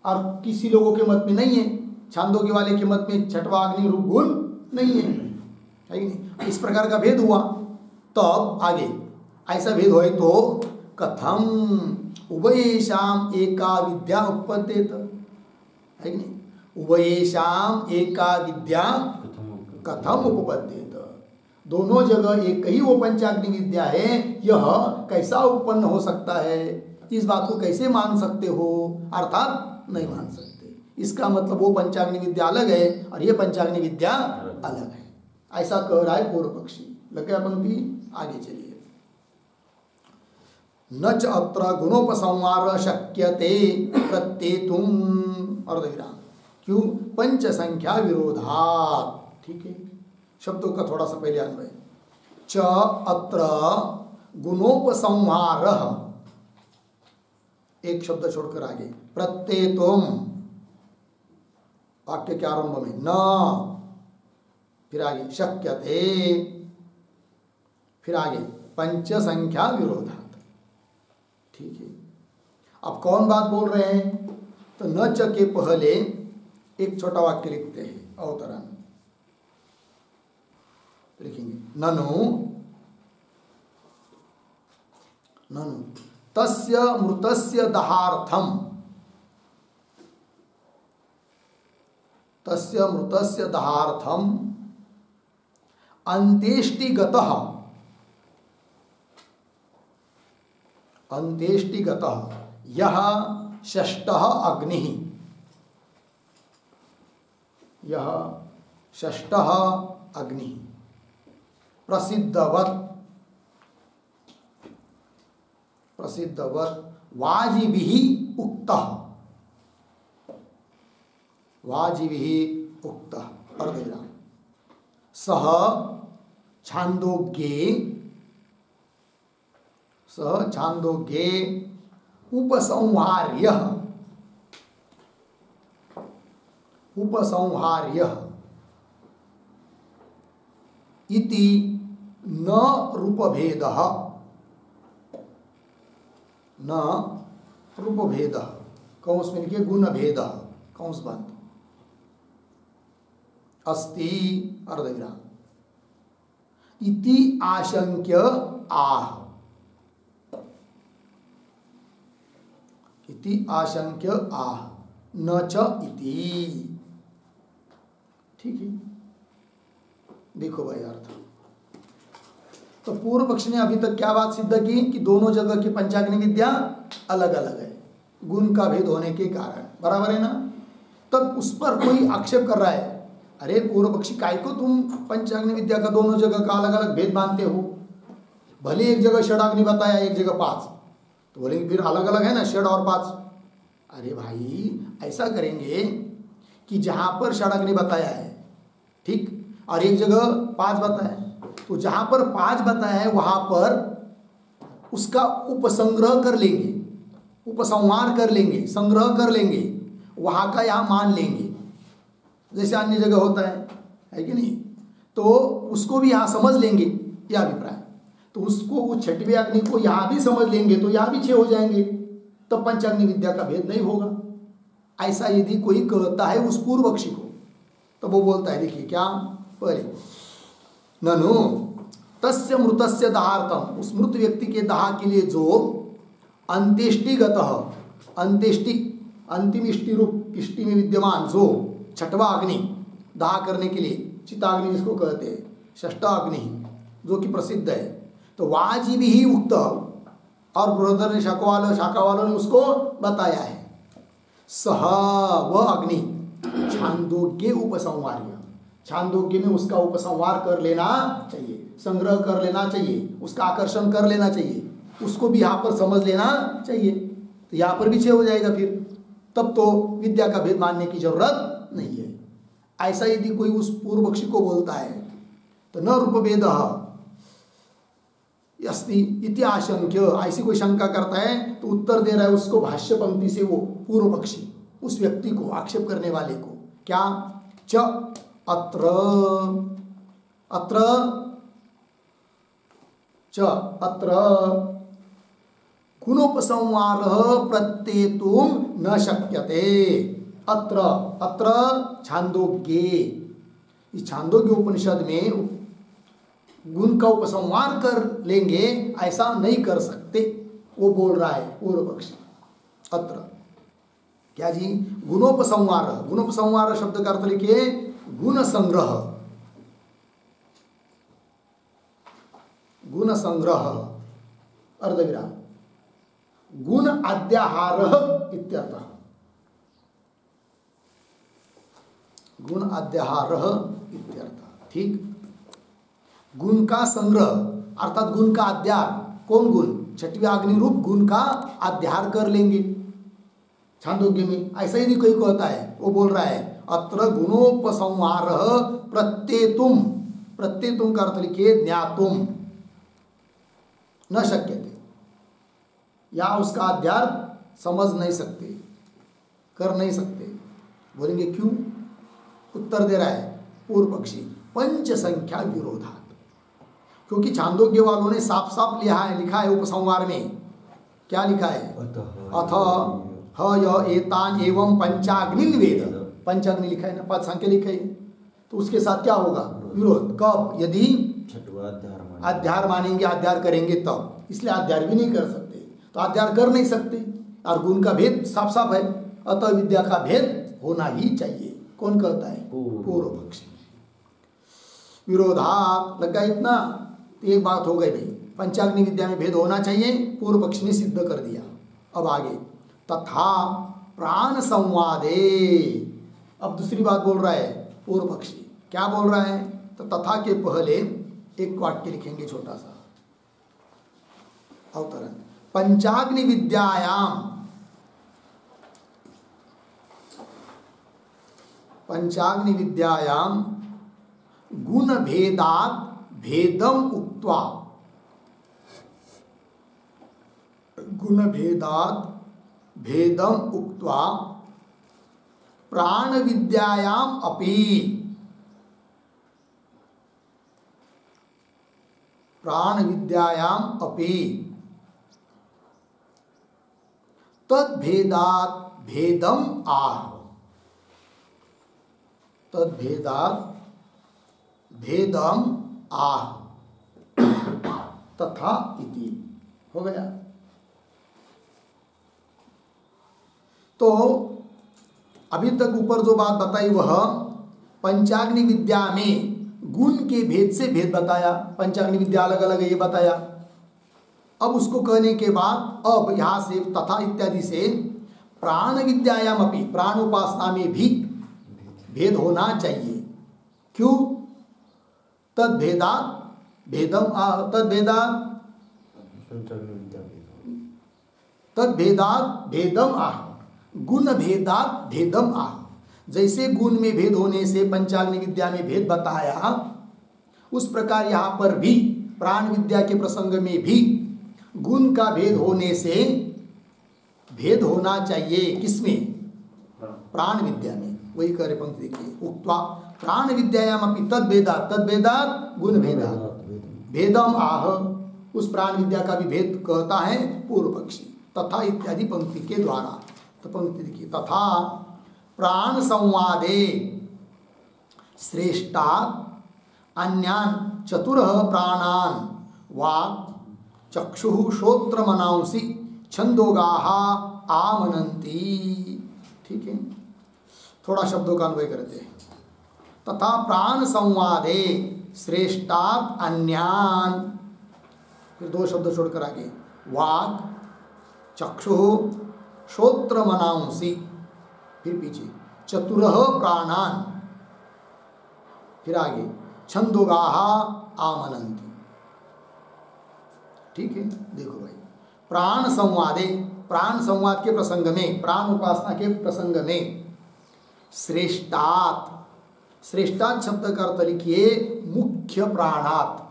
और किसी लोगों के मत में नहीं है, छांदोग्य वाले के मत में छठवा अग्नि रूप गुण नहीं है कि नहीं? इस प्रकार का भेद हुआ। तब आगे ऐसा भेद होए तो कथम उभयेषाम एका विद्या उपपद्येत, है कि नहीं? उभयेषाम एका विद्या कथम उपपद्येत, दोनों जगह एक ही वो पंचाग्नि विद्या है, यह कैसा उत्पन्न हो सकता है? इस बात को कैसे मान सकते हो? अर्थात नहीं मान सकते। इसका मतलब वो पंचाग्नि विद्या अलग है और ये पंचाग्नि विद्या अलग है, ऐसा कह रहा है पूर्व पक्षी। लगे पंक्ति, आगे चलिए। न च अत्र गुणोपसंहार शक्यते प्रत्येतुम अर्धविराम, क्यों? पंच संख्या विरोधात। ठीक है, शब्दों का थोड़ा सा पहले अन्वय। च अत्र गुणोपसंहार, एक शब्द छोड़कर आगे प्रत्येतुम, वाक्य के आरंभ में न, फिर आगे शक्यते, फिर आगे पंच संख्या विरोधात। ठीक है, अब कौन बात बोल रहे हैं? तो न च के पहले एक छोटा वाक्य लिखते हैं, अवतरण लिखेंगे, ननु, ननु तस्य मृतस्य दहार्थम, तस्य मृतस्य दहार्थम अंत्येष्टिगतः, अंत्येष्टिगतः यह षष्ठः अग्निः, यह षष्ठः अग्निः प्रसिद्धवत्, प्रसिद्धवत् वाजिभिः उक्तः, वाजिभिः उक्तः अर्धविराम, सह छांदोग्ये, सह छांदोग्ये उपसंहार्यः, उपसंहार्यः इति न रूपभेदः, न रूपभेदः, कौंस में लिखिए गुणभेदः, कौंस बंद, अस्ति अर्धविराम, इति आशंक्य आह, इति आशंक्य आह, न च इति। ठीक है, देखो भाई अर्थ। तो पूर्व पक्ष ने अभी तक क्या बात सिद्ध की कि दोनों जगह की पंचाग्नि विद्या अलग अलग है, गुण का भेद होने के कारण, बराबर है ना। तब उस पर कोई आक्षेप कर रहा है, अरे पूर्व पक्षी काय को तुम पंचाग्नि विद्या का दोनों जगह का अलग अलग भेद मानते हो, भले एक जगह षडाग्नि बताया एक जगह 5, तो बोलेंगे फिर अलग अलग है ना षड और 5। अरे भाई ऐसा करेंगे कि जहां पर षडाग्नि बताया है ठीक, और एक जगह 5 बताया, तो जहां पर 5 बताया है वहां पर उसका उपसंग्रह कर लेंगे, उपसंहार कर लेंगे, संग्रह कर लेंगे, वहां का यहां मान लेंगे, जैसे अन्य जगह होता है कि नहीं। तो उसको भी यहां समझ लेंगे, यह अभिप्राय। तो उसको वो 6वीं अग्नि को यहां भी समझ लेंगे तो यहां भी 6 हो जाएंगे, तब पंचाग्नि विद्या का भेद नहीं होगा। ऐसा यदि कोई कहता है उस पूर्व पक्षी को, तो वो बोलता है, देखिए क्या, पहले ननु तस्य मृतस्य दहार्थम, उस मृत व्यक्ति के दाह के लिए जो अंत्येष्टिगत, अंत्येष्टि अंतिम इष्टि रूप इष्टि में विद्यमान जो 6वां अग्नि दाह करने के लिए, चिताग्नि जिसको कहते हैं, 6ठ अग्नि जो कि प्रसिद्ध है, तो वाजिबी ही उक्त, और बृहदर ने शाखा वालों ने उसको बताया है, सह वह अग्नि छांदोग्य उपसंहार्य, छांदोग्य में उसका उपसंहार कर लेना चाहिए, संग्रह कर लेना चाहिए, उसका आकर्षण कर लेना चाहिए, उसको भी यहाँ पर समझ लेना चाहिए, तो यहाँ पर भी 6 हो जाएगा फिर, तब तो विद्या का भेद मानने की जरूरत नहीं है। ऐसा यदि कोई उस पूर्व पक्षी को बोलता है तो न रूप भेद अस्ति इति आशंक्य, ऐसी कोई शंका करता है तो उत्तर दे रहा है उसको भाष्य पंक्ति से वो पूर्व पक्षी, उस व्यक्ति को, आक्षेप करने वाले को, क्या, च अत्र अत्र च अत्र गुणोपसंहार प्रत्येतुम न शक्यते, अत्र अत्र छांदोग्ये, इस छांदोग्य उपनिषद में गुण का उपसंहार कर लेंगे ऐसा नहीं कर सकते, वो बोल रहा है पूर्व पक्षी। अत्र क्या जी, गुणोपसंहार, गुणोपसंहार शब्द का अर्थ लिखिए गुण संग्रह, गुण संग्रह अर्धविराम, गुण अध्याहार इत्यर्थ, गुण अध्याहार इत्यर्थ, ठीक। गुण का संग्रह अर्थात गुण का अध्यार, कौन गुण, 6वीं अग्नि रूप गुण का अध्यार कर लेंगे छांदोग्य में, ऐसा ही कोई कहता है, वो बोल रहा है अत्र गुणोपसंहार प्रत्येतुम, प्रत्येतुम का अर्थ लिखिए ज्ञातुम न शक्यते, या उसका अध्यार समझ नहीं सकते, कर नहीं सकते। बोलेंगे क्यों, उत्तर दे रहा है पूर्व पक्षी, पंच संख्या विरोधात, क्योंकि छांदोग्य वालों ने साफ साफ लिखा है उपसंहार में, क्या लिखा है, अथ ह एतान एवं पंचाग्नि वेद, पंचाग्नि लिखा है ना, 5 संख्या लिखा है, तो उसके साथ क्या होगा, विरोध। कब, यदि अध्यार मानेंगे, अध्यार करेंगे तब, इसलिए अध्यार भी नहीं कर सकते, तो अध्यार कर नहीं सकते, और गुण का भेद साफ साफ है, अतः विद्या का भेद होना ही चाहिए। कौन कहता है, पूर्व पक्षी। विरोधात लगा इतना, एक बात हो गई भाई, पंचाग्नि विद्या में भेद होना चाहिए, पूर्व पक्षी ने सिद्ध कर दिया। अब आगे तथा प्राण संवादे, अब दूसरी बात बोल रहा है पूर्व पक्षी, क्या बोल रहा है, तो तथा के पहले एक वाक्य लिखेंगे छोटा सा अवतरण, पंचाग्नि विद्यायाम, पंचाग्नि विद्यायाम गुण भेदात भेदम उक्त्वा, गुण भेदात भेदम उक्त्वा प्राण विद्यायाम अपि, प्राण विद्यायाम अपि तद भेदात भेदम आह, तद भेदात भेदम आह, तथा इति, हो गया। तो अभी तक ऊपर जो बात बताई वह पंचाग्नि विद्या में गुण के भेद से भेद बताया, पंचाग्नि विद्या अलग अलग है ये बताया। अब उसको कहने के बाद अब यहाँ से तथा इत्यादि से प्राण विद्यायाम अपि, प्राण उपासना में भी भेद होना चाहिए। क्यों? तद भेदात भेदम आह, तद भेदात भेदम आह, गुण भेदात भेदम आह। जैसे गुण में भेद होने से पंचाग्नि विद्या में भेद बताया, उस प्रकार यहाँ पर भी प्राण विद्या के प्रसंग में भी गुण का भेद होने से भेद होना चाहिए। किसमें? प्राण विद्या में। वही कह रहे पंक्ति देखिए, उक्त्वा प्राण विद्यायाम अपि तद भेदात गुण भेदात भेदम आह। उस प्राण विद्या का भी भेद कहता है पूर्व पक्षी। तथा इत्यादि पंक्ति के द्वारा। तो पंक्ति देखिए, तथा प्राण संवादे श्रेष्ठात् अन्यान चतुरः प्राणान वाक् चक्षुः श्रोत्र मनांसि छंदोगाः आमनन्ति। ठीक है, थोड़ा शब्दों का अन्वय करते हैं। तथा प्राण संवादे श्रेष्ठात् अन्यान, फिर दो शब्द छोड़कर आगे, वाक् चक्षुः श्रोत्र मनांसि, फिर पीछे चतुरः प्राणान, फिर आगे छंदोगाः आमनन्ति। ठीक है, देखो भाई, प्राण संवादे, प्राण संवाद के प्रसंग में, प्राण उपासना के प्रसंग में श्रेष्ठात्, श्रेष्ठात् शब्द का अर्थ लिखिए मुख्य प्राणात्।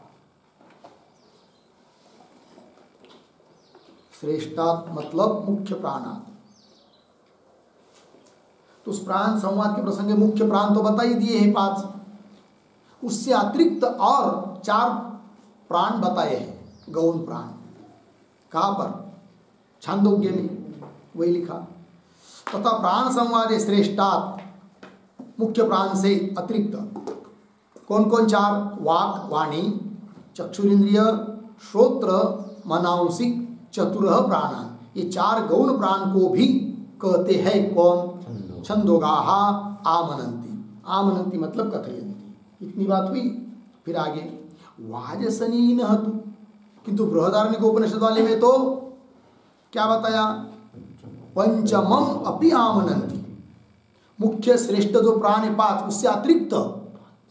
श्रेष्ठात् मतलब मुख्य प्राणात्। तो उस प्राण संवाद के प्रसंग में मुख्य प्राण तो बता ही दिए हैं 5, उससे अतिरिक्त और 4 प्राण बताए हैं, गौण प्राण। कहाँ पर? छांदोग्य में, वही लिखा। तथा प्राण संवादे श्रेष्ठात्, मुख्य प्राण से अतिरिक्त कौन कौन 4? वाक वाणी, चक्षुरिंद्रिय, श्रोत्र मनांसि, चतुरः प्राणान। ये 4 गौण प्राण को भी कहते हैं कौन? छंदोगाः आमनन्ति। आमनन्ति मतलब कथयन्ति। इतनी बात हुई। फिर आगे वाजसनी न तु, किंतु बृहदारण्यक उपनिषद वाले में तो क्या बताया? पंचमम अपि आमनन्ति। मुख्य श्रेष्ठ जो प्राण है 5, उससे अतिरिक्त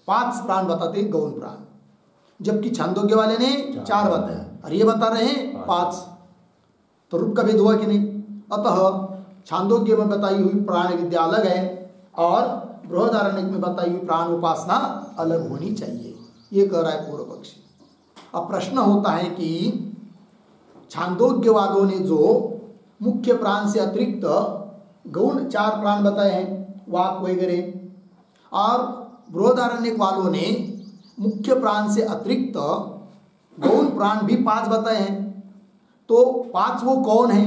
5 प्राण बताते गौण प्राण, जबकि छांदोग्य वाले ने 4 बताया और ये बता रहे हैं 5। तो रूप का भेद हुआ कि नहीं? अतः छांदोग्य में बताई हुई प्राण विद्या अलग है और बृहदारण्यक में बताई हुई प्राण उपासना अलग होनी चाहिए, ये कह रहा है पूर्व पक्षी। अब प्रश्न होता है कि छांदोग्य वालों ने जो मुख्य प्राण से अतिरिक्त गौण 4 प्राण बताए हैं, वाक वगैरह, और बृहदारण्यक वालों ने मुख्य प्राण से अतिरिक्त गौण प्राण भी 5 बताए हैं, तो 5 वो कौन है?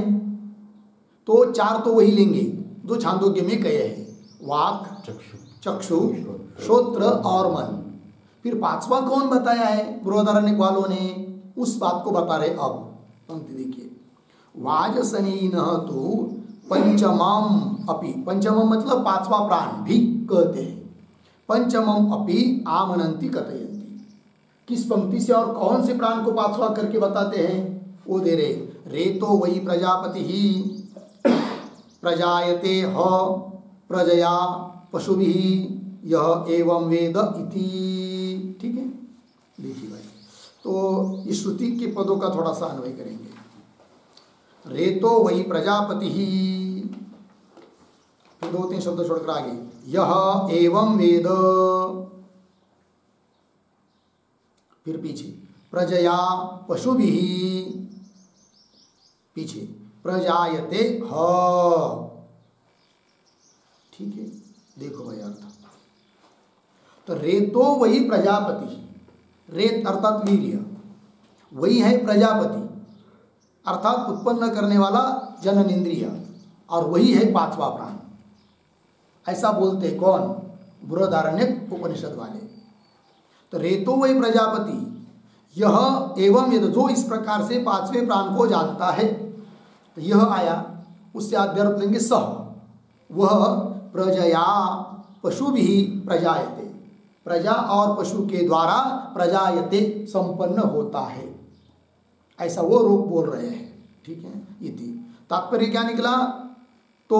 तो 4 तो वही लेंगे जो छांदोग्य में कहे हैं, वाक, चक्षु, श्रोत्र और मन। फिर 5वां कौन बताया है बृहदारण्यक वालों ने? उस बात को बता रहे। अब पंक्ति देखिए, वाजसनीनः तु पंचमम अपि, पंचमम मतलब 5वां प्राण भी कहते हैं, पंचमम अपि आमनन्ति कथयन्ति। किस पंक्ति से और कौन से प्राण को 5वां करके बताते हैं? वो दे रहे, रेतो वही प्रजापति ही प्रजायते ह प्रजया पशुभिः यह एवं वेद इति। ठीक है, देखिए भाई, तो इस श्रुति के पदों का थोड़ा सा अन्वय करेंगे। रेतो वही प्रजापति ही, फिर 2-3 शब्द छोड़कर आगे, यह एवं वेद, फिर पीछे प्रजया पशुभिः, पीछे प्रजायते ह। ठीक है, देखो भाई अर्थ। तो रेतो वही प्रजापति, रेत अर्थात वीर्य, वही है प्रजापति अर्थात उत्पन्न करने वाला जननेन्द्रिय, और वही है 5वां प्राण। ऐसा बोलते कौन? बृहदारण्यक उपनिषद वाले। तो रेतो वही प्रजापति, यह एवं यद, जो इस प्रकार से 5वें प्राण को जानता है, तो यह आया, उससे आद्यर्थ लेंगे सह, वह प्रजया पशु भी प्रजायते, प्रजा और पशु के द्वारा प्रजायते संपन्न होता है, ऐसा वो रूप बोल रहे हैं। ठीक है, इति तात्पर्य क्या निकला? तो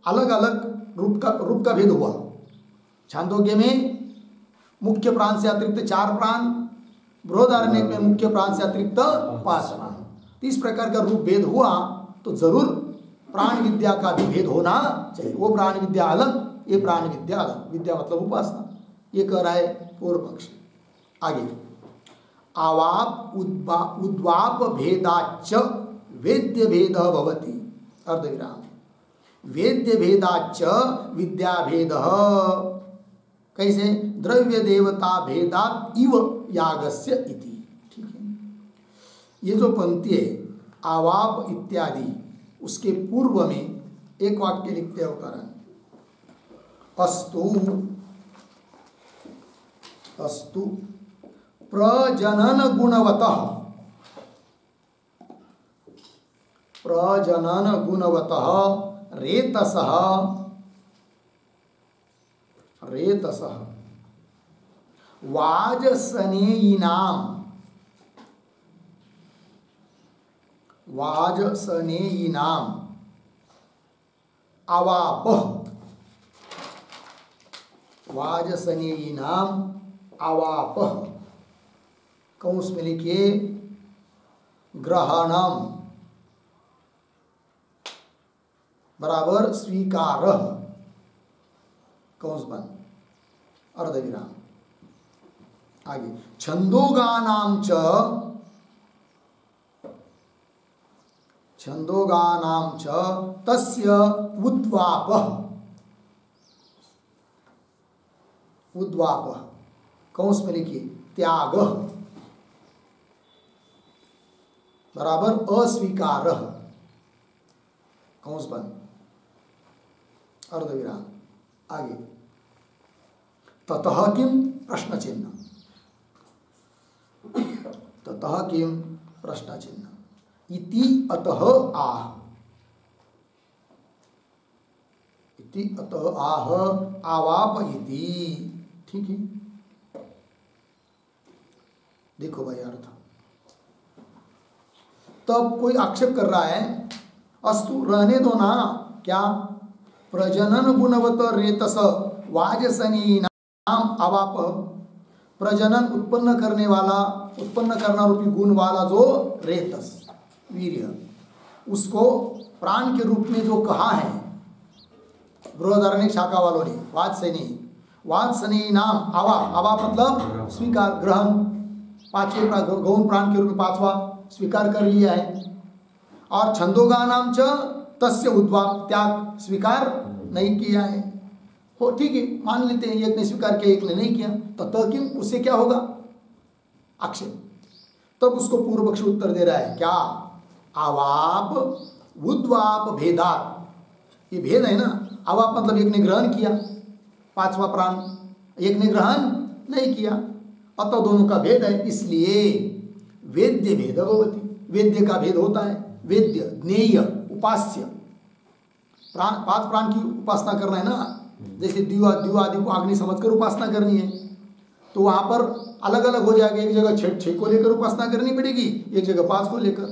अलग अलग रूप का भेद हुआ। छांदोग्य में मुख्य प्राण से अतिरिक्त 4 प्राण, बृहदारण्यक में मुख्य प्राण से अतिरिक्त 5 प्राण। तो इस प्रकार का रूप भेद हुआ तो जरूर प्राण विद्या का भी भेद होना चाहिए। वो प्राण विद्या अलग, ये प्राण विद्या अलग। विद्या मतलब उपासना, ये कह रहा है पूर्व पक्ष। आगे आवाप उद्वाप भेदाच वेद्य भेद भवति, अर्धविराम। वेद्य भेदाच विद्या भेद कैसे? द्रव्य देवता भेदात इव यागस्य इति। ठीक है, ये जो पंक्ति है आवाप इत्यादि, उसके पूर्व में एक वाक्य लिखते हैं उदाहरण, अस्तु अस्तु प्रजनन गुणवतः, प्रजनन गुणवतः रेतसः रेतसः वाजसनेयिनां वाजसनेयिनां अवापः, वाजसनेयिनां अवापः, कंस में लिखिए ग्रहणम बराबर स्वीकार, कंस बंद, अर्धविराम। आगे छंदोगानाम च, छंदोगानाम च तस्य उद्वापः, उद्वापः कंस में लिखिए त्याग बराबर अस्वीकार, कंस बंद, अर्धविराम। आगे ततः किम प्रश्न चिन्ह, ततः किम प्रश्न चिन्ह, इति अतः आह, इति अतः आह आवाप इति। ठीक है, देखो भाई अर्थ। तब कोई आक्षेप कर रहा है अस्तु रहने दो ना, क्या? प्रजनन गुणवत रेतस वाजसनीनाम अवाप, प्रजनन उत्पन्न करने वाला, उत्पन्न करना रूपी गुण वाला जो रेतस वीर्य, उसको प्राण के रूप में जो कहा है बृहदारण्यक शाखा वालों ने, वाजसनी, वाजसनी नाम अवाप, अवाप मतलब स्वीकार, ग्रहण, 5वें गौण प्राण के रूप में 5वां स्वीकार कर लिया है। और छंदोगा नाम च तस्य उद्वाप, त्याग, स्वीकार नहीं किया है। हो ठीक है, मान लेते हैं एक ने स्वीकार किया एक ने नहीं किया, तब किम, उससे क्या होगा? आक्षेप। तब उसको पूर्व पक्ष उत्तर दे रहा है क्या? आवाप उद्वाप भेदात, ये भेद है ना। आवाप मतलब एक ने ग्रहण किया 5वां प्राण, एक ने ग्रहण नहीं किया, अतः दोनों का भेद है, इसलिए वेद्य भेद भवति, वेद्य का भेद होता है। वेद्य ज्ञेय उपास्य, प्राण 5 प्राण की उपासना करना है ना, जैसे द्यू आदि को अग्नि समझकर उपासना करनी है, तो वहां पर अलग अलग हो जाएगा। एक जगह 6 को लेकर उपासना करनी पड़ेगी, एक जगह 5 को लेकर,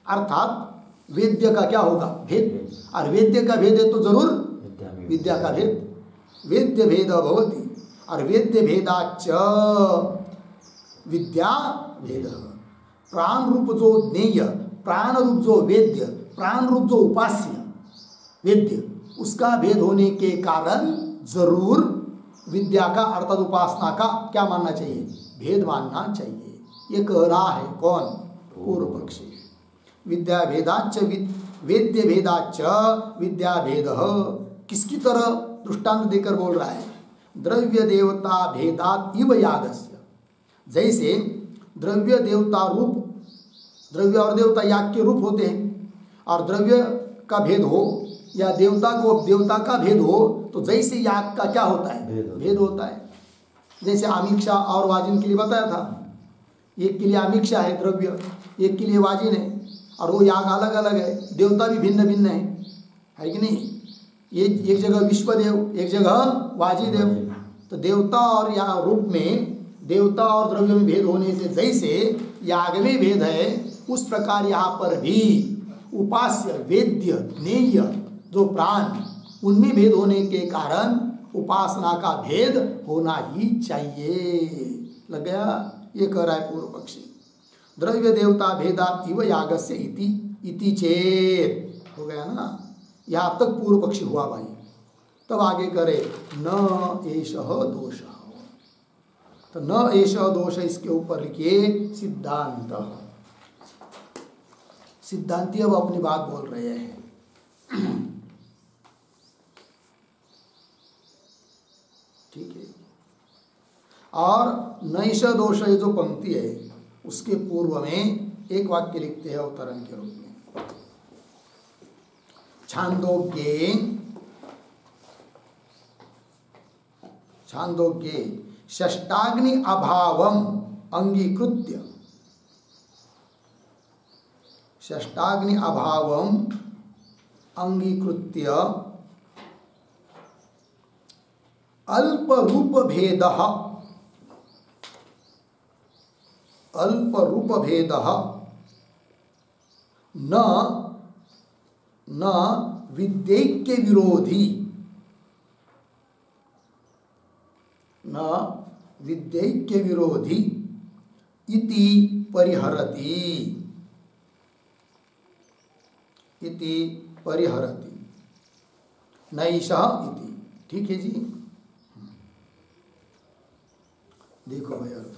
अर्थात वेद्य का क्या होगा? भेद। और वेद्य का भेद है तो जरूर विद्या का भेद, वेद्य भेद भवति। और वेद्य भेदाच विद्या भेद, प्राण रूप जो ज्ञेय, प्राण रूप जो वेद्य, प्राण रूप जो उपास्य वेद्य, उसका भेद होने के कारण जरूर विद्या का अर्थात उपासना का क्या मानना चाहिए? भेद मानना चाहिए। ये कह रहा है कौन? पूर्व पक्षी। विद्या भेदाच वेद्य भेदाच विद्या भेद, किसकी तरह दृष्टांत देकर बोल रहा है? द्रव्य देवता भेदात इव यागस्य, जैसे द्रव्य देवता रूप, द्रव्य और देवता याग के रूप होते हैं, और द्रव्य का भेद हो या देवता का भेद हो, तो जैसे याग का क्या होता है? भेद होता है। जैसे आमिक्षा और वाजिन के लिए बताया था, एक के लिए आमिक्षा है द्रव्य, एक के लिए वाजिन है, और वो याग अलग अलग है, देवता भी भिन्न भिन्न है कि नहीं? एक जगह विश्वदेव, एक जगह वाजीदेव, तो देवता और या रूप में, देवता और द्रव्य में भेद होने से जैसे याग में भेद है, उस प्रकार यहाँ पर भी उपास्य, वेद्य, ज्ञेय जो प्राण, उनमें भेद होने के कारण उपासना का भेद होना ही चाहिए। लग गया? ये कह रहा है पूर्व पक्षी। द्रव्य देवता भेदात इव यागस्य इति चेत, हो गया ना? यहाँ तक पूर्व पक्षी हुआ भाई। तब आगे करे न एषः दोषः, तो न एषः दोष, इसके ऊपर लिखिए सिद्धांत। सिद्धांती अब अपनी बात बोल रहे हैं। ठीक है। और नैष दोष, ये जो पंक्ति है उसके पूर्व में एक वाक्य लिखते हैं अवतरण के रूप में। छांदोग्ये षष्टाग्नि अभावम अंगीकृत्य, षष्टाग्नि अभावम अंगीकृत्य अल्प रूप भेदः, अल्प रूप भेदः न विद्यैक्य विरोधी, न विद्यैक्य विरोधी इति परिहरति, इति परिहरति नैषः इति। ठीक है जी। देखो भाई अर्थ,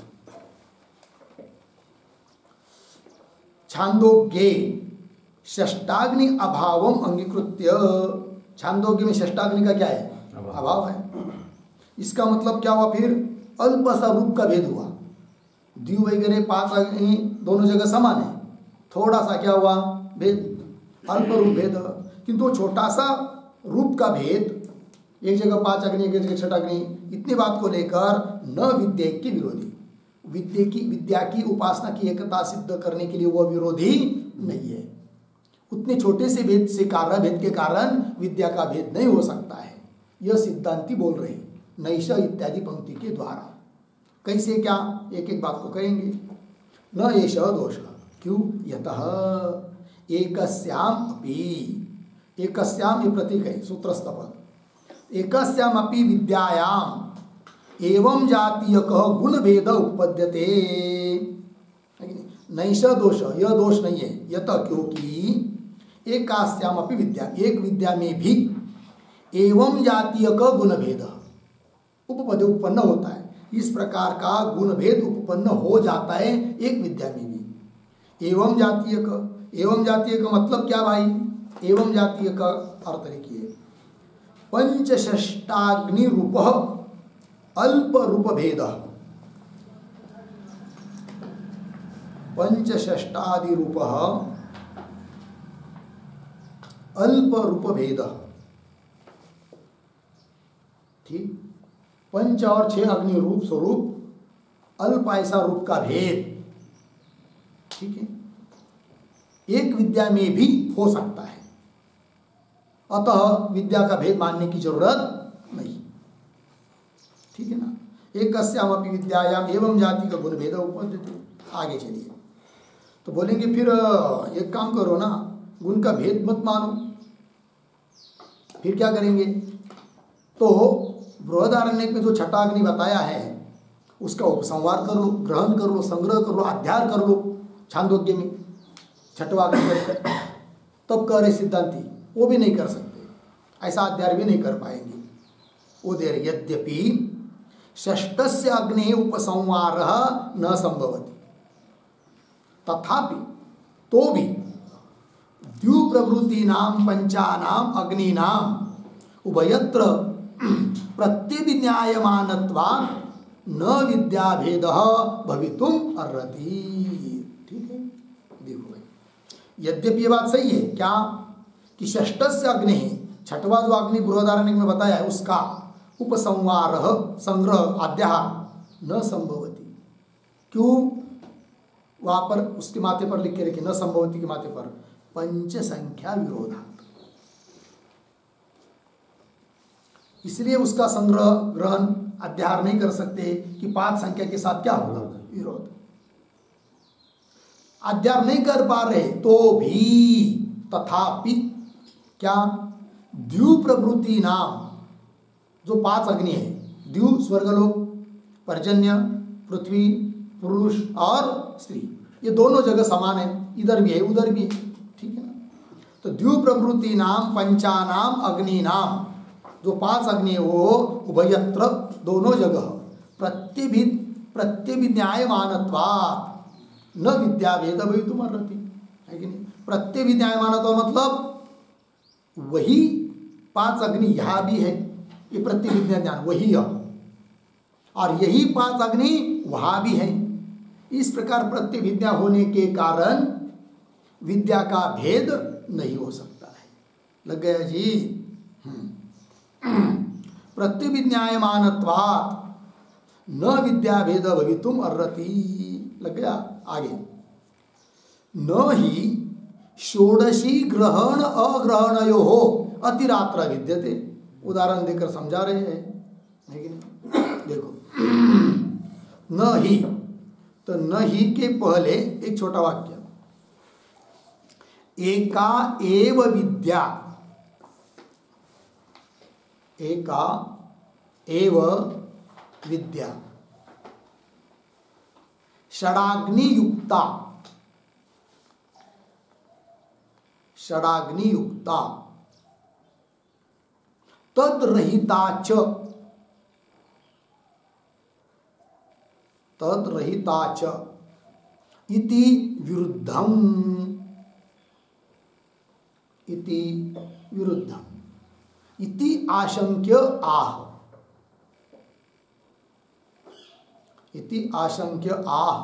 छांदोग्ये षष्टाग्नि अभावम अंगीकृत्य, छांदोग्य में षष्टाग्नि का क्या है? अभाव है। इसका मतलब क्या हुआ फिर? अल्प सा रूप का भेद हुआ। द्यू वगैरह 5 अग्नि दोनों जगह समान है, थोड़ा सा क्या हुआ? भेद, अल्प रूप भेद। किंतु छोटा सा रूप का भेद, एक जगह 5 अग्नि, एक जगह 6 अग्नि, इतनी बात को लेकर न विद्या की विरोधी, विद्या की उपासना की एकता सिद्ध करने के लिए वह विरोधी नहीं है। उतने छोटे से भेद से कारण, भेद के कारण विद्या का भेद नहीं हो सकता है। यह सिद्धांती बोल रहे नैष इत्यादि पंक्ति के द्वारा। कैसे क्या? एक एक बात को कहेंगे। न एष दोष, क्यों? यतः एकस्याम अपि, एकस्याम ये प्रतीक है सूत्रस्थ पद, एकस्याम अपि विद्यायाम एवं जातीयकः गुण भेद उपपद्यते। नैष दोष, यह दोष नहीं है। यतः, क्योंकि एकास्याम अपि विद्या, एक विद्या में भी एवं जातीयक गुण भेद उपपद उत्पन्न होता है। इस प्रकार का गुण भेद उत्पन्न हो जाता है एक विद्या में भी। एवं जातीयक, एवं जातीय का मतलब क्या भाई? एवं जातीय का अर्थ लिखिए, पंचषष्टाग्नि रूप अल्प रूप भेद, पंचषष्टादि रूप अल्प रूप भेद। ठीक, 5 और 6 अग्नि रूप स्वरूप अल्प ऐसा रूप का भेद, ठीक है, एक विद्या में भी हो सकता है। अतः विद्या का भेद मानने की जरूरत नहीं। ठीक है ना। एकस्यामपि विद्यायाम एवं जाति का गुण भेद उपपद्यते। आगे चलिए तो बोलेंगे फिर एक काम करो ना, गुण का भेद मत मानो, फिर क्या करेंगे? तो बृहदारण्यक में जो छठाग्नि बताया है उसका उपसंहार कर लो, ग्रहण कर लो, संग्रह कर लो, अध्याय कर लो छांदोग्य में छठवाग्नि। तब कह रहे सिद्धांती वो भी नहीं कर सकते, ऐसा अध्याय भी नहीं कर पाएंगे। वो दे रहे यद्यपि षष्ठस्य अग्नि उपसंहार न संभवति, तथापि तो भी द्यू प्रवृत्ति नाम पंचानाम अग्नि नाम उभयत्र प्रत्यभिन्यायमानत्वा न विद्याभेद भवितुम अर्हति। ठीक है, देखो भाई, यद्यपि ये बात सही है क्या कि षष्ठस्य अग्नि, छठवा जो अग्नि बृहदारण्यक में बताया है उसका उपसंहार संग्रह अध्याय न संभवति। क्यों? वहां पर उसके माथे पर लिख के रखे न संभवति के माथे पर पंच संख्या विरोधात्। इसलिए उसका संग्रह ग्रहण अध्याहार नहीं कर सकते कि 5 संख्या के साथ क्या होगा, विरोध। अध्याहार नहीं कर पा रहे तो भी तथापि क्या, द्यू प्रवृत्ति नाम जो 5 अग्नि है, द्यू स्वर्गलोक, पर्जन्य, पृथ्वी, पुरुष और स्त्री, ये दोनों जगह समान है, इधर भी है उधर भी है, ठीक है ना। तो द्यू प्रवृत्ति नाम पंचानाम अग्नि नाम, जो 5 अग्नि है वो उभयत्र दोनों जगह प्रत्यभिज्ञायमानत्वात् न विद्या भेद भवितुम अर्हति, है कि नहीं। प्रत्यभिज्ञायमानत्व मतलब वही 5 अग्नि यहाँ भी है, ये प्रत्यभिज्ञा ज्ञान वही है, और यही 5 अग्नि वहाँ भी है। इस प्रकार प्रत्यभिज्ञा होने के कारण विद्या का भेद नहीं हो सकता है। लग गया जी। प्रत्यभिज्ञायमानत्वात् न विद्या भेद भवितुम अर्हति, लग गया। आगे, न ही षोडशी ग्रहण अग्रहणयोः अतिरात्र विद्यते, उदाहरण देकर समझा रहे हैं, है कि नहीं। देखो, न ही, तो न ही के पहले एक छोटा वाक्य, एका एव विद्या, एका एव विद्या षडाग्नि युक्ता, षडाग्नि युक्ता तद्रहिता च, तद्रहिता च इति विरुद्धम, इति विरुद्धम, इति आशंक्य आह, इति आशंक्य आह,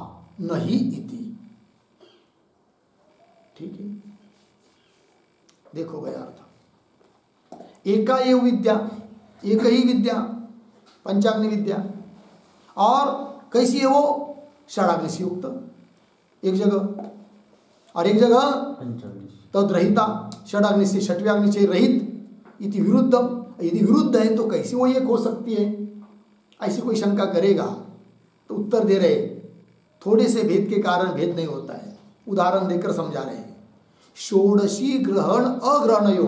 नहीं इति, ठीक है। देखो भाई अर्थ, एका एव विद्या, एक ही विद्या, पंचाग्नि विद्या, और कैसी है वो, षडाग्नि से युक्त एक जगह, और एक जगह तद्रहिता, षडाग्नि से छठवीं अग्नि से रहित, इति विरुद्धम, यदि विरुद्ध है तो कैसे वो एक हो सकती है, ऐसी कोई शंका करेगा तो उत्तर दे रहे, थोड़े से भेद के कारण भेद नहीं होता है, उदाहरण देकर समझा रहे हैं। षोडशी ग्रहण अग्रहणयो,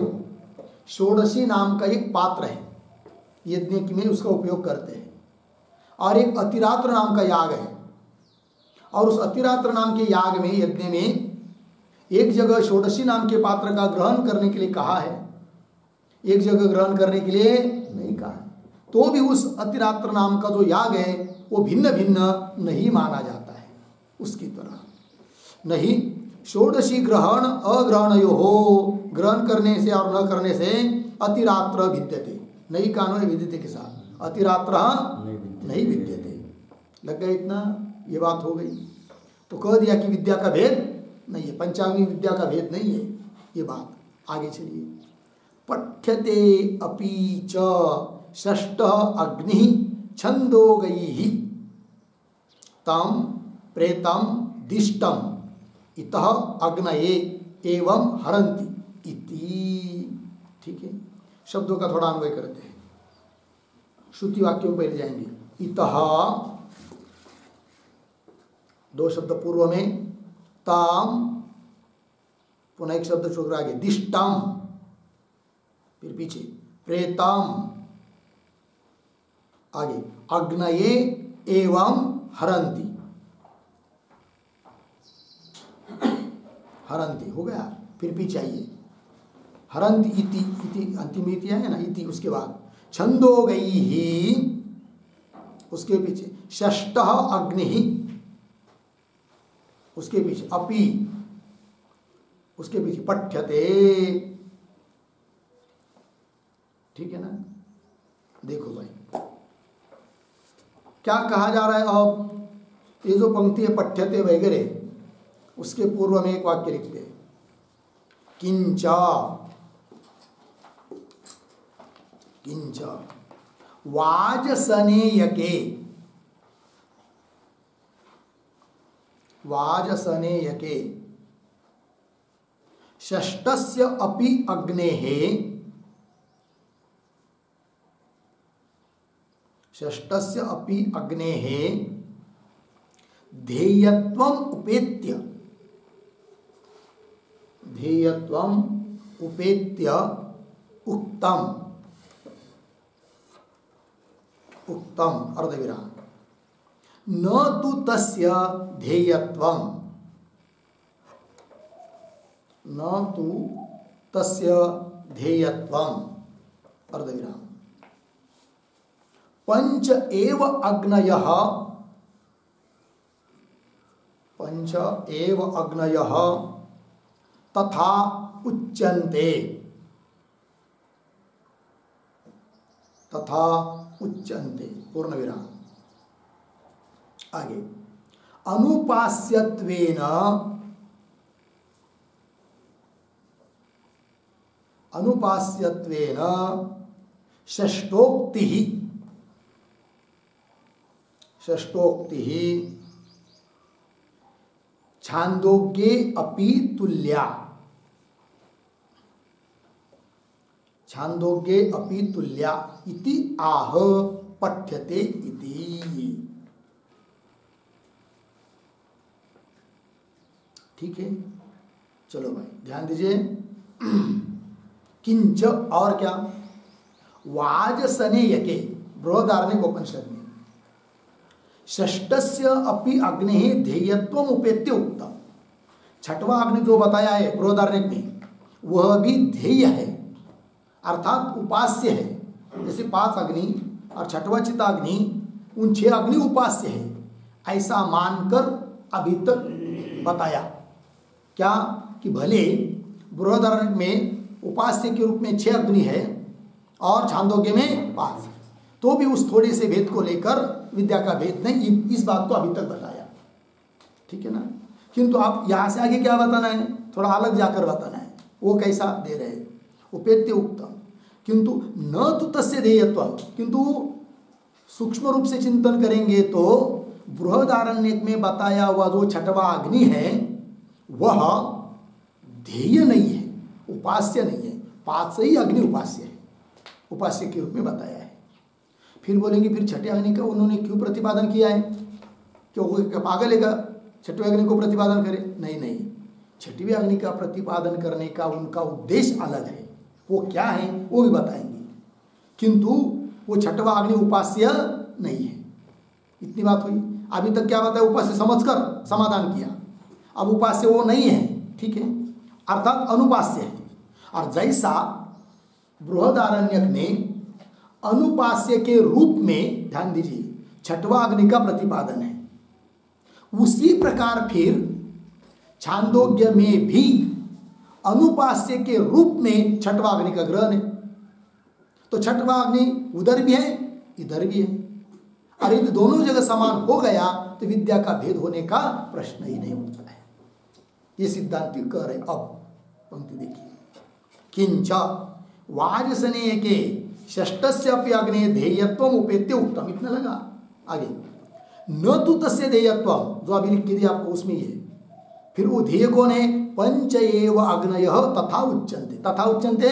षोडशी नाम का एक पात्र है, यज्ञ में उसका उपयोग करते हैं, और एक अतिरात्र नाम का याग है, और उस अतिरात्र नाम के याग में, यज्ञ में एक जगह षोडशी नाम के पात्र का ग्रहण करने के लिए कहा है, एक जगह ग्रहण करने के लिए नहीं कहा है, तो भी उस अतिरात्र नाम का जो याग है वो भिन्न भिन्न नहीं माना जाता है। उसकी तरह नहीं, षोडशी ग्रहण अग्रहणयो हो, ग्रहण करने से और न करने से अतिरात्र विद्यते, नहीं कानून विद्यते के साथ अतिरात्र नहीं विद्यते। लग गया इतना, ये बात हो गई। तो कह दिया कि विद्या का भेद नहीं है, पंचाग्नि विद्या का भेद नहीं है, ये बात। आगे चलिए, पठ्यते अपि च षष्ठः अग्नि छंदोगैः तम प्रेतम दिष्टम इतः अग्नये एवं हरन्ति इति, ठीक है। शब्दों का थोड़ा अन्वय करते हैं, श्रुति वाक्यों पर जाएंगे। इतः, दो शब्द पूर्व में, ताम, पुनः एक शब्द छोड़ आगे, दिष्टम, फिर पीछे प्रेतम, आगे अग्नये एवं हरन्ति, हरन्ति हो गया, फिर पीछे आइए, हरन्ति इति, इति अंतिम इति है ना, इति उसके बाद छंदोगैः, उसके पीछे षष्ठः अग्निः, उसके पीछे अपि, उसके पीछे पठ्यते, ठीक है ना। देखो भाई क्या कहा जा रहा है। अब ये जो पंक्ति है पठ्यते वगैरह, उसके पूर्व में एक वाक्य लिखते हैं, किंच, किंच वाजसनेयके, वाजसनेयके षष्ठस्य अपि अग्नेः षष्ठस्य अपि अग्नेः ध्येयत्वम् उपेत्य उक्तम अर्धविराम न तु तस्य ध्येयत्वं अर्धविराम पंच एव अग्नयः तथा उच्यन्ते पूर्णविराम आगे अनुपास्यत्वेन षष्ठोक्तिः छांदोग्ये अपि तुल्या इति आह पठ्यते इति। ठीक है, चलो भाई ध्यान दीजिए। किंच और क्या, वाजसनेयके बृहदारण्यक उपनिषद में षष्ठस्य अपि अग्नेः ध्येयत्वम् उपेत्य उक्तम, छठवां अग्नि जो बताया है बृहदारण्यक में वह भी ध्येय है अर्थात उपास्य है। जैसे 5 अग्नि और छठवा चिताग्नि, उन 6 अग्नि उपास्य है ऐसा मानकर अभी तक बताया। क्या कि भले बृहदारण्यक में उपास्य के रूप में 6 अग्नि है और छांदोग्य में 5, तो भी उस थोड़े से भेद को लेकर विद्या का भेद नहीं, इस बात को अभी तक बताया। ठीक है ना, किंतु आप यहाँ से आगे क्या बताना है, थोड़ा अलग जाकर बताना है। वो कैसा दे रहे, उपेत्य उक्तम किंतु न तो तस्य ध्येयत्वं, किंतु सूक्ष्म रूप से चिंतन करेंगे तो बृहदारण्यक में बताया हुआ जो छठवा अग्नि है वह ध्येय नहीं है, उपास्य नहीं है। 5 ही अग्नि उपास्य है, उपास्य के रूप में बताया है। फिर बोलेंगे फिर छठे अग्नि का उन्होंने क्यों प्रतिपादन किया है, क्यों वो पागल है का छठवें अग्नि को प्रतिपादन करे? नहीं, छठवीं अग्नि का प्रतिपादन करने का उनका उद्देश्य अलग है, वो क्या है वो भी बताएंगे, किंतु वो छठवा अग्नि उपास्य नहीं है। इतनी बात हुई। अभी तक क्या बताया, उपास्य समझकर समाधान किया, अब उपास्य वो नहीं है। ठीक है, अर्थात अनुपास्य है। और जैसा बृहदारण्यक में अनुपास्य के रूप में, ध्यान दीजिए, छठवा अग्नि का प्रतिपादन है, उसी प्रकार फिर छांदोग्य में भी अनुपास्य के रूप में छठवा अग्नि का ग्रहण है। तो छठवा अग्नि उधर भी है इधर भी है, और यदि दोनों जगह समान हो गया तो विद्या का भेद होने का प्रश्न ही नहीं उठता है। ये सिद्धांत कह रहे। अब पंक्ति देखिए, किंच वाजसनेयके षष्ठस्य अपि अग्ने ध्येयत्वम् उपेत्य उक्तम, इतना लगा। आगे न तु तस्य ध्येयत्वम, जो अभी लिख के दिया आपको उसमें ये, फिर वो ध्येय कौन है, पंच एव अग्नयः तथा उच्यन्ते, तथा उच्यन्ते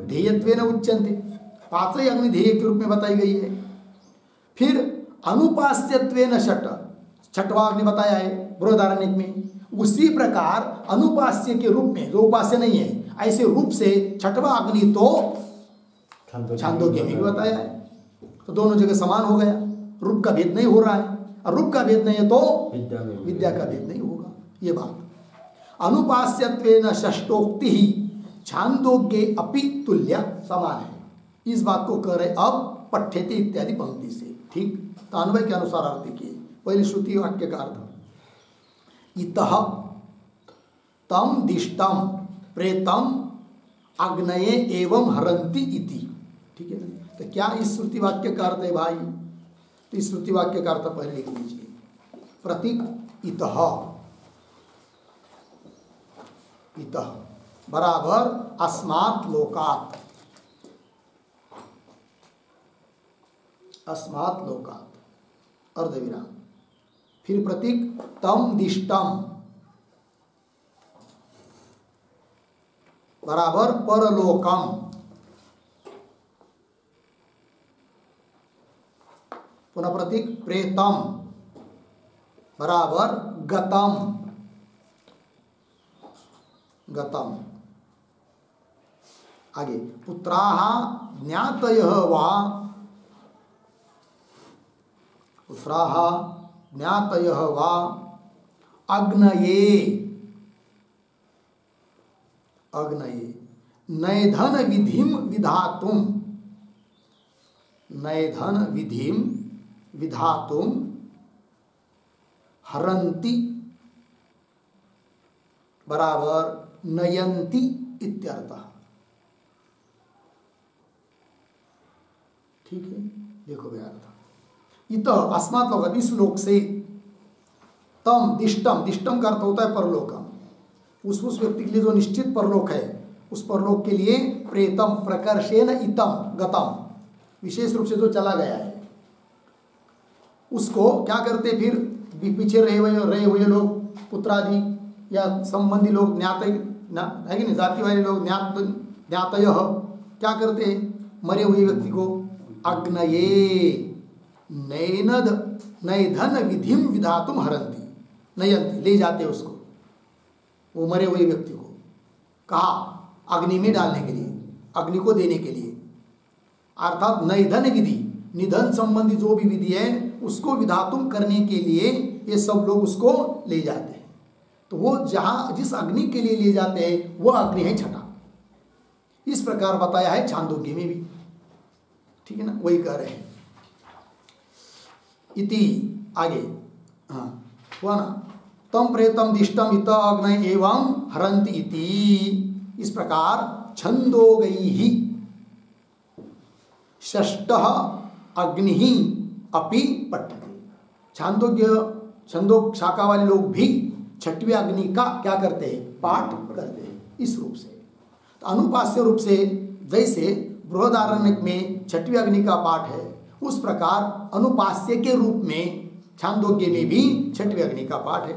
ध्येयत्वेन उच्यन्ते, 5 ही अग्नि ध्येय के रूप में बताई गई है। फिर अनुपास्यत्वेन छठवा अग्नि बताया है बृहदारण्यक में, उसी प्रकार अनुपास्य के रूप में, जो उपास्य नहीं है, ऐसे रूप से छठवा अग्नि तो छांदोग्य में भी बताया है। तो दोनों जगह समान हो गया, रूप का भेद नहीं हो रहा है, और रूप का भेद नहीं है तो विद्या का भेद नहीं होगा। ये बात अनुपास्यत्वेन षष्ठोक्ति ही छांदोग्ये अपि तुल्य समान है, इस बात को कह रहे अब पठ्यते इत्यादि पंक्ति से। ठीक, तो अन्वय के अनुसार अर्थ देखिए। पहले श्रुति वाक्य का अर्थ, इतः तम दिष्टम प्रेतम अग्नये एवं हरन्ति इति। ठीक है ना, तो क्या इस श्रुति वाक्य का अर्थ है भाई? तो इस श्रुति वाक्य का अर्थ पहले लिख लीजिए। प्रतीक इतः, इतः बराबर अस्मात् लोकात्, अस्मात् लोकात् अर्धविराम, फिर प्रतीक तम दिष्टम बराबर परलोकम, पुनः प्रतीक प्रेतम बराबर गतम, गतम। आगे पुत्राः ज्ञातयः वा, पुत्राः ज्ञातयः वा अग्नये, अग्नये नैधन विधिम विधातुम, नैधन विधिम विधातुम हरन्ति बराबर नयन्ति इत्यर्थः। ठीक है, देखो भैया अर्थ इत अस्मात् लोक, इस लोक से, तम दिष्टम, दिष्टम का अर्थ होता है परलोकम, उस व्यक्ति के लिए जो निश्चित परलोक है उस परलोक के लिए प्रेतम प्रकर्षेण इतम गतम, विशेष रूप से जो चला गया है उसको क्या करते, फिर पीछे रहे हुए लोग पुत्रादि या संबंधी लोग ज्ञात है कि नहीं, जाति वाले लोग ज्ञातय क्या करते हैं, मरे हुए व्यक्ति को अग्नये नैधन विधिम विधातुम हरंती, नयंती ले जाते उसको, वो मरे हुए व्यक्ति को कहा अग्नि में डालने के लिए, अग्नि को देने के लिए, अर्थात नैधन विधि, निधन संबंधी जो भी विधि है उसको विधातुम करने के लिए ये सब लोग उसको ले जाते हैं। तो वो जहां जिस अग्नि के लिए ले जाते हैं वो अग्नि है छठा। इस प्रकार बताया है छांदोग्य में भी, ठीक है ना, वही कह रहे हैं। इति आगे हाँ हुआ ना, तम प्रेतम दिष्टम इत अग्नि एवं हरंति इति, इस प्रकार छंदोगैहि षष्ठः अग्नि अपि पठ्यते। छंदोग शाखा वाले लोग भी छठवीं अग्नि का क्या करते हैं, पाठ करते हैं इस रूप से। तो अनुपास्य रूप से जैसे बृहदारण्यक में छठवीं अग्नि का पाठ है, उस प्रकार अनुपास्य के रूप में छांदोग्य में भी छठवीं अग्नि का पाठ है।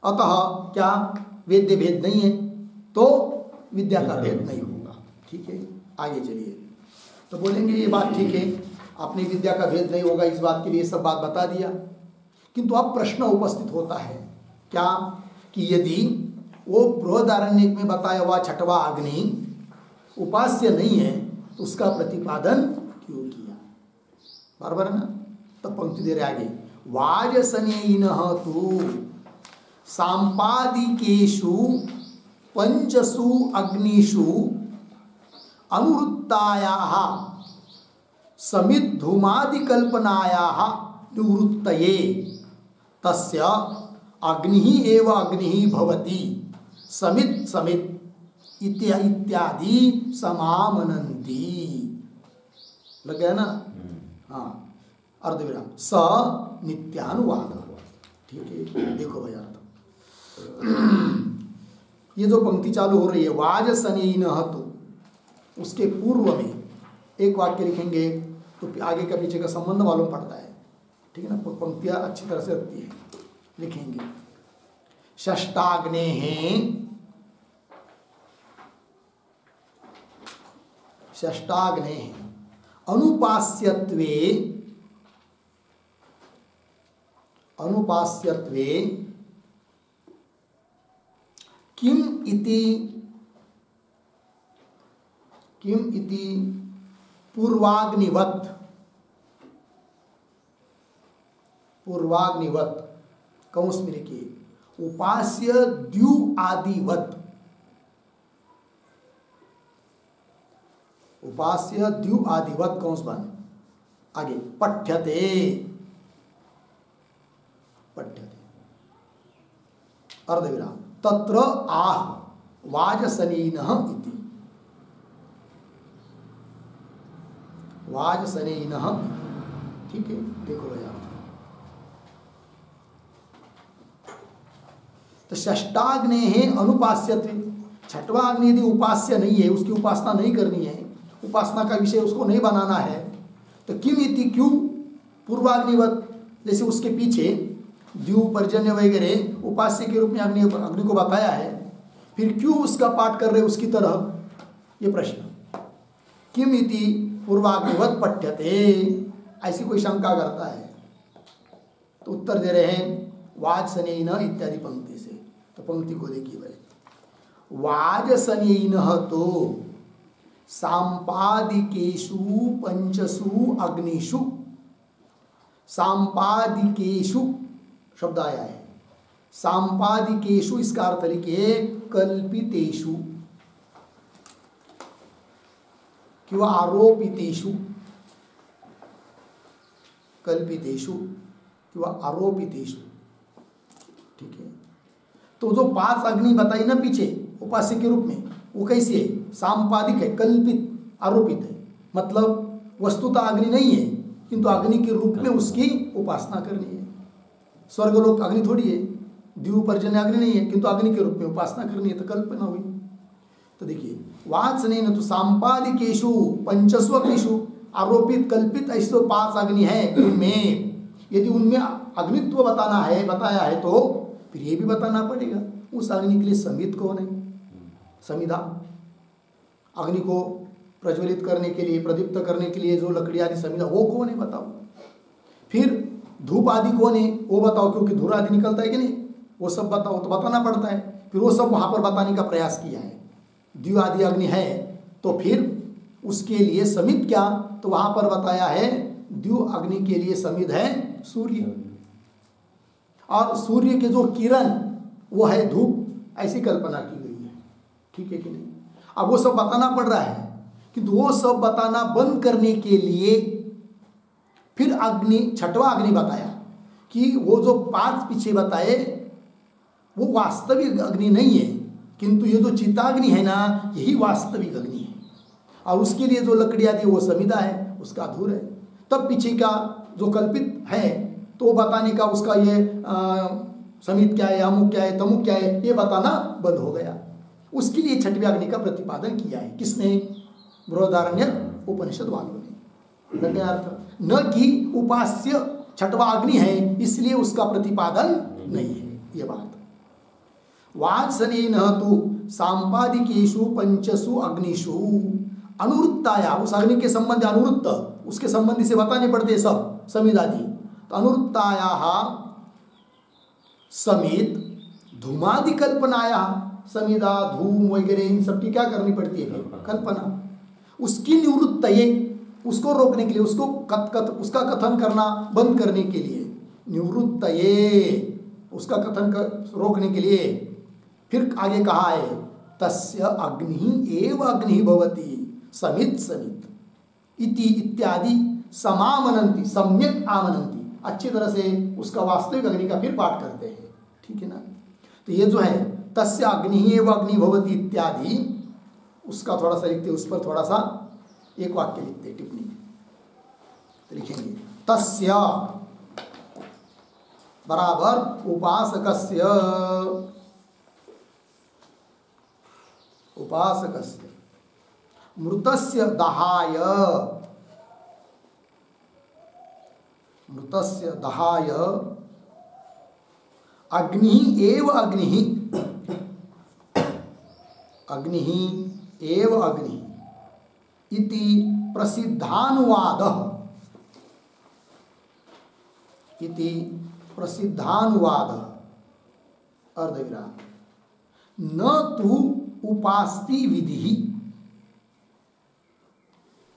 अतः क्या वेद्य भेद नहीं है तो विद्या का भेद नहीं होगा। ठीक है, आगे चलिए। तो बोलेंगे ये बात ठीक है, अपनी विद्या का भेद नहीं होगा, इस बात के लिए सब बात बता दिया। किंतु अब प्रश्न उपस्थित होता है क्या, कि यदि वो बृहदारण्यक में बताया हुआ छठवा अग्नि उपास्य नहीं है तो उसका प्रतिपादन क्यों किया, बराबर है ना। तो पंक्ति दे रहे आगे, वाजसनेयिनः तु सांपादिकेषु पंचसु अग्निषु अनुवृत्तायाः समिद्धूमादिकल्पनायाः निवृत्तये तस्य अग्निः एव अग्निः भवति समित् समित् इत्यादि समामनन्ति। लग गया ना, हाँ, अर्धविराम स नित्यानुवाद। ठीक है, देखो भाई अर्थ, ये जो पंक्ति चालू हो रही है वाजसनेयिनः तु, उसके पूर्व में एक वाक्य लिखेंगे तो आगे का पीछे का संबंध मालूम पड़ता है। ठीक है ना, पंक्तियां अच्छी तरह से रखती है। लिखेंगे षष्ठाग्नेः अनुपास्यत्वे किम इति पूर्वाग्निवत् कंस में लिखिए उपास्य द्यु आदिवत, उपास्य द्यु आदिवत कंस बन। आगे पठ्यते अर्धविराम तत्र आह वाजसनेयिनः इति, वाजसनेयिनः। ठीक है, देखो भैया तो षष्ठाग्नेः अनुपास्यत्वे, छठवा अग्नि यदि उपास्य नहीं है, उसकी उपासना नहीं करनी है, उपासना का विषय उसको नहीं बनाना है, तो किम इति क्यों पूर्वाग्निवत, जैसे उसके पीछे द्यू पर्जन्य वगैरह उपास्य के रूप में अग्नि को बताया है, फिर क्यों उसका पाठ कर रहे उसकी तरह, ये प्रश्न। किम इति पूर्वाग्निवत पठ्यते, ऐसी कोई शंका करता है तो उत्तर दे रहे हैं वाजसनेन इत्यादि पंक्ति से। तो पंक्ति को देखिए भाई, वाजसनेन तो सांपादिकेषु पंचसु अग्निषु, सांपादिकेषु शब्द आया है, सांपादिकेषु इसका अर्थ लिखिए कल्पितेषु किंवा आरोपितेषु, कल्पितेषु किंवा आरोपितेषु, ठीक है। तो जो 5 अग्नि बताई ना पीछे उपास्य के रूप में, वो कैसी है? सांपादिक है, कल्पित, आरोपित है। मतलब वस्तुतः अग्नि नहीं है किंतु अग्नि के रूप में उसकी उपासना करनी है। स्वर्गलोक अग्नि थोड़ी है, द्यू पर्जन्य अग्नि नहीं है किंतु अग्नि के रूप में उपासना करनी है, तो कल्पना हुई। तो देखिए वाचनेन तो सांपादिकेषु पंचसु अग्निषु, आरोपित कल्पित ऐसे 5 अग्नि है उनमें, यदि उनमें अग्नित्व बताना है, बताया है, तो फिर ये भी बताना पड़ेगा उस अग्नि के लिए समित कौन है। समिधा, अग्नि को प्रज्वलित करने के लिए, प्रदीप्त करने के लिए जो लकड़ी आदि समिधा, वो कौन है बताओ। फिर धूप आदि कौन है वो बताओ, क्योंकि धूल आदि निकलता है कि नहीं, वो सब बताओ, तो बताना पड़ता है। फिर वो सब वहां पर बताने का प्रयास किया है। द्यू आदि अग्नि है तो फिर उसके लिए समित क्या, तो वहां पर बताया है द्यू अग्नि के लिए समित है सूर्य, और सूर्य के जो किरण वो है धूप, ऐसी कल्पना की गई है, ठीक है कि नहीं। अब वो सब बताना पड़ रहा है, किंतु वो सब बताना बंद करने के लिए फिर अग्नि, 6वां अग्नि बताया कि वो जो 5 पीछे बताए वो वास्तविक अग्नि नहीं है, किंतु ये जो चिताग्नि है ना, यही वास्तविक अग्नि है, और उसके लिए जो लकड़ी आदि वो समिधा है, उसका धूर है। तब पीछे का जो कल्पित है तो वो बताने का उसका ये समित क्या है, अमुक क्या है, तमुक क्या है, ये बताना बंद हो गया। उसके लिए 6वें अग्नि का प्रतिपादन किया है। किसने? बृहदारण्यक उपनिषद वालों ने। लग गया अर्थ? न कि उपास्य 6वां अग्नि है इसलिए उसका प्रतिपादन नहीं है, ये बात। वाचसनेन तु सांपादिकेषु पंचसु अग्निषु अनुवृत्ताया, उस अग्नि के संबंध अनुवृत्त, उसके संबंधी से बताने पड़ते सब समित आदि। तो अनुवृत्ताया समित धूमादि कल्पनाया, समिधा धूम वगैरह इन सब की क्या करनी पड़ती है? कल्पना। उसकी निवृत्त, उसको रोकने के लिए, उसको उसका कथन करना बंद करने के लिए, निवृत्त उसका कथन रोकने के लिए फिर आगे कहा है तस्य अग्नि एव अग्नि भवति समित समित इति इत्यादि समामनंती, सम्यक आमनंती, अच्छी तरह से उसका वास्तविक अग्नि का फिर पाठ करते हैं, ठीक है ना। तो ये जो है तस्य अग्नि एव अग्नि भवति इत्यादि, उसका थोड़ा सा लिखते, उस पर थोड़ा सा एक वाक्य लिखते टिप्पणी, तो लिखेंगे तस्य बराबर उपासकस्य, उपासकस्य मृतस्य दहाय, मृतस्य दहाय अग्नि एव अग्नि, अग्नि एव अग्नि इति प्रसिद्धानुवादः, इति प्रसिद्धानुवादः अर्धविराम। न तु उपास्ति विधि,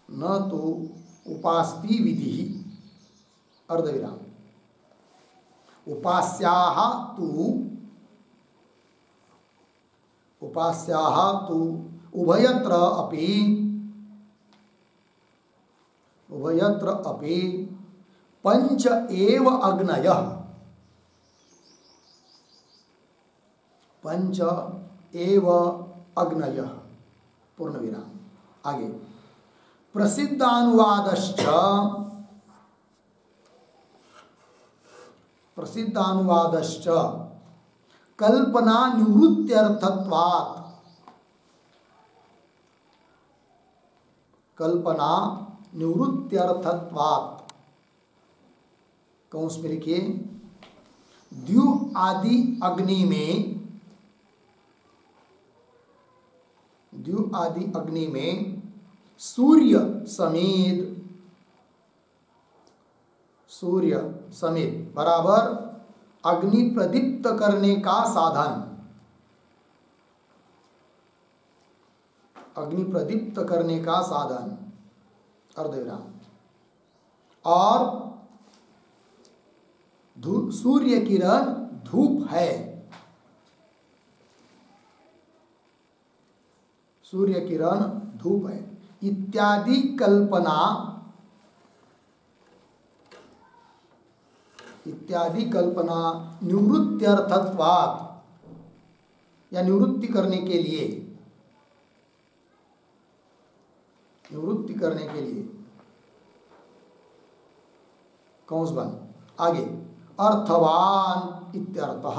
न तो उपास्ति विधि अर्धविराम। उपास्याः तु, उपास्याः तु उभयत्र अपि, उभयत्र अपि पंच एव अग्नयः, पंच एव अग्नयः पूर्णविराम। आगे प्रसिद्धानुवादश्च, प्रसिद्धानुवादश्च कल्पना निवृत्त्यर्थत्वात्, कल्पना निवृत्त्यर्थत्वात्, कौंस में लिखिए द्यू आदि अग्नि में, द्यू आदि अग्नि में सूर्य समेत, सूर्य समेत बराबर अग्नि प्रदीप्त करने का साधन, अग्नि प्रदीप्त करने का साधन अर्धविराम, और सूर्य किरण धूप है, सूर्य किरण धूप है इत्यादि कल्पना, इत्यादि कल्पना निवृत्त्यर्थत्वात् या निवृत्ति करने के लिए, निवृत्ति करने के लिए कौंस बन आगे अर्थवान इत्यर्थः,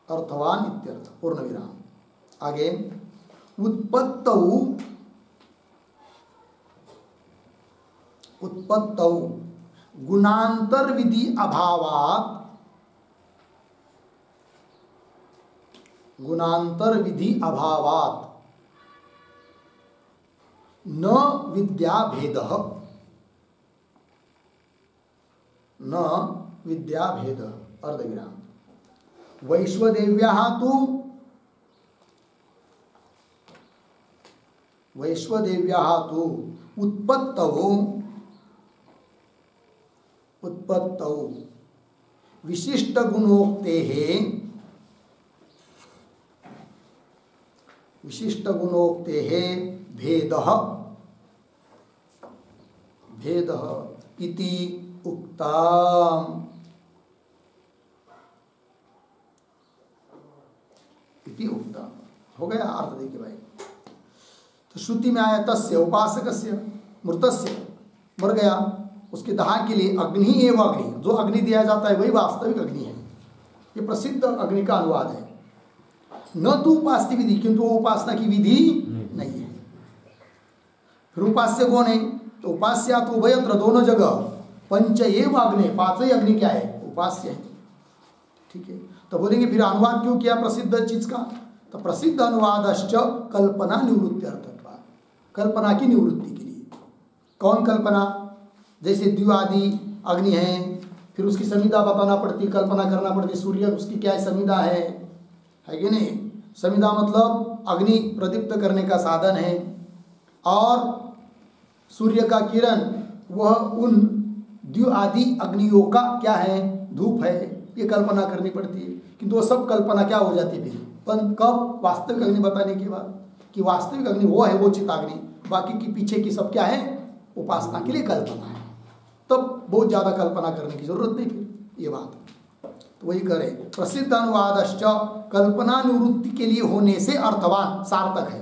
अर्थवान इत्यर्थ पूर्ण विराम। आगे उत्पत्तौ, उत्पत्तौ गुणांतर विधि अभावात्, गुणांतर विधि अभावात् न विद्या भेदः, न विद्या भेदः अर्धविराम। वैश्वदेव्याः तु, वैश्वदेव्याः तु उत्पत्तौ, उत्पत्तौ विशिष्ट गुणोक्तेः, विशिष्ट गुणोक्तेः भेदः, भेदः इति उक्तम्, इति उक्तम्। हो गया अर्थ देखिए भाई। तो श्रुति में आया तस्य उपासकस्य मृतस्य, मर गया, उसके दहा के लिए अग्नि एवं अग्नि, जो अग्नि दिया जाता है वही वास्तविक अग्नि है। ये प्रसिद्ध अग्नि का अनुवाद है। न तो उपास्य विधि, किंतु वो उपासना की विधि नहीं है। फिर उपास्य कौन है? तो उपास्य तो उभयत्र, दोनों जगह, पंच एव अग्नि, पांचों ही अग्नि क्या है? उपास्य है। ठीक है, तो बोलेंगे फिर अनुवाद क्यों किया प्रसिद्ध चीज का? तो प्रसिद्ध अनुवादश्च कल्पना निवृत्ति अर्थत्वा, कल्पना की निवृत्ति के लिए। कौन कल्पना? जैसे द्विवादी अग्नि है, फिर उसकी संविदा बताना पड़ती, कल्पना करना पड़ती, सूर्य उसकी क्या संविदा है कि नहीं? संविदा मतलब अग्नि प्रदीप्त करने का साधन है, और सूर्य का किरण वह उन द्विआदि अग्नियों का क्या है? धूप है। ये कल्पना करनी पड़ती है, किंतु वो सब कल्पना क्या हो जाती है फिर? पर कब? वास्तविक अग्नि बताने के बाद, कि वास्तविक अग्नि वो है, वो चिताग्नि, बाकी की पीछे की सब क्या है? उपासना के लिए कल्पना है। तब बहुत ज़्यादा कल्पना करने की जरूरत नहीं फिर। ये बात तो वही करे, प्रसिद्ध अनुवादश्च कल्पना निवृत्ति के लिए होने से अर्थवान, सार्थक है,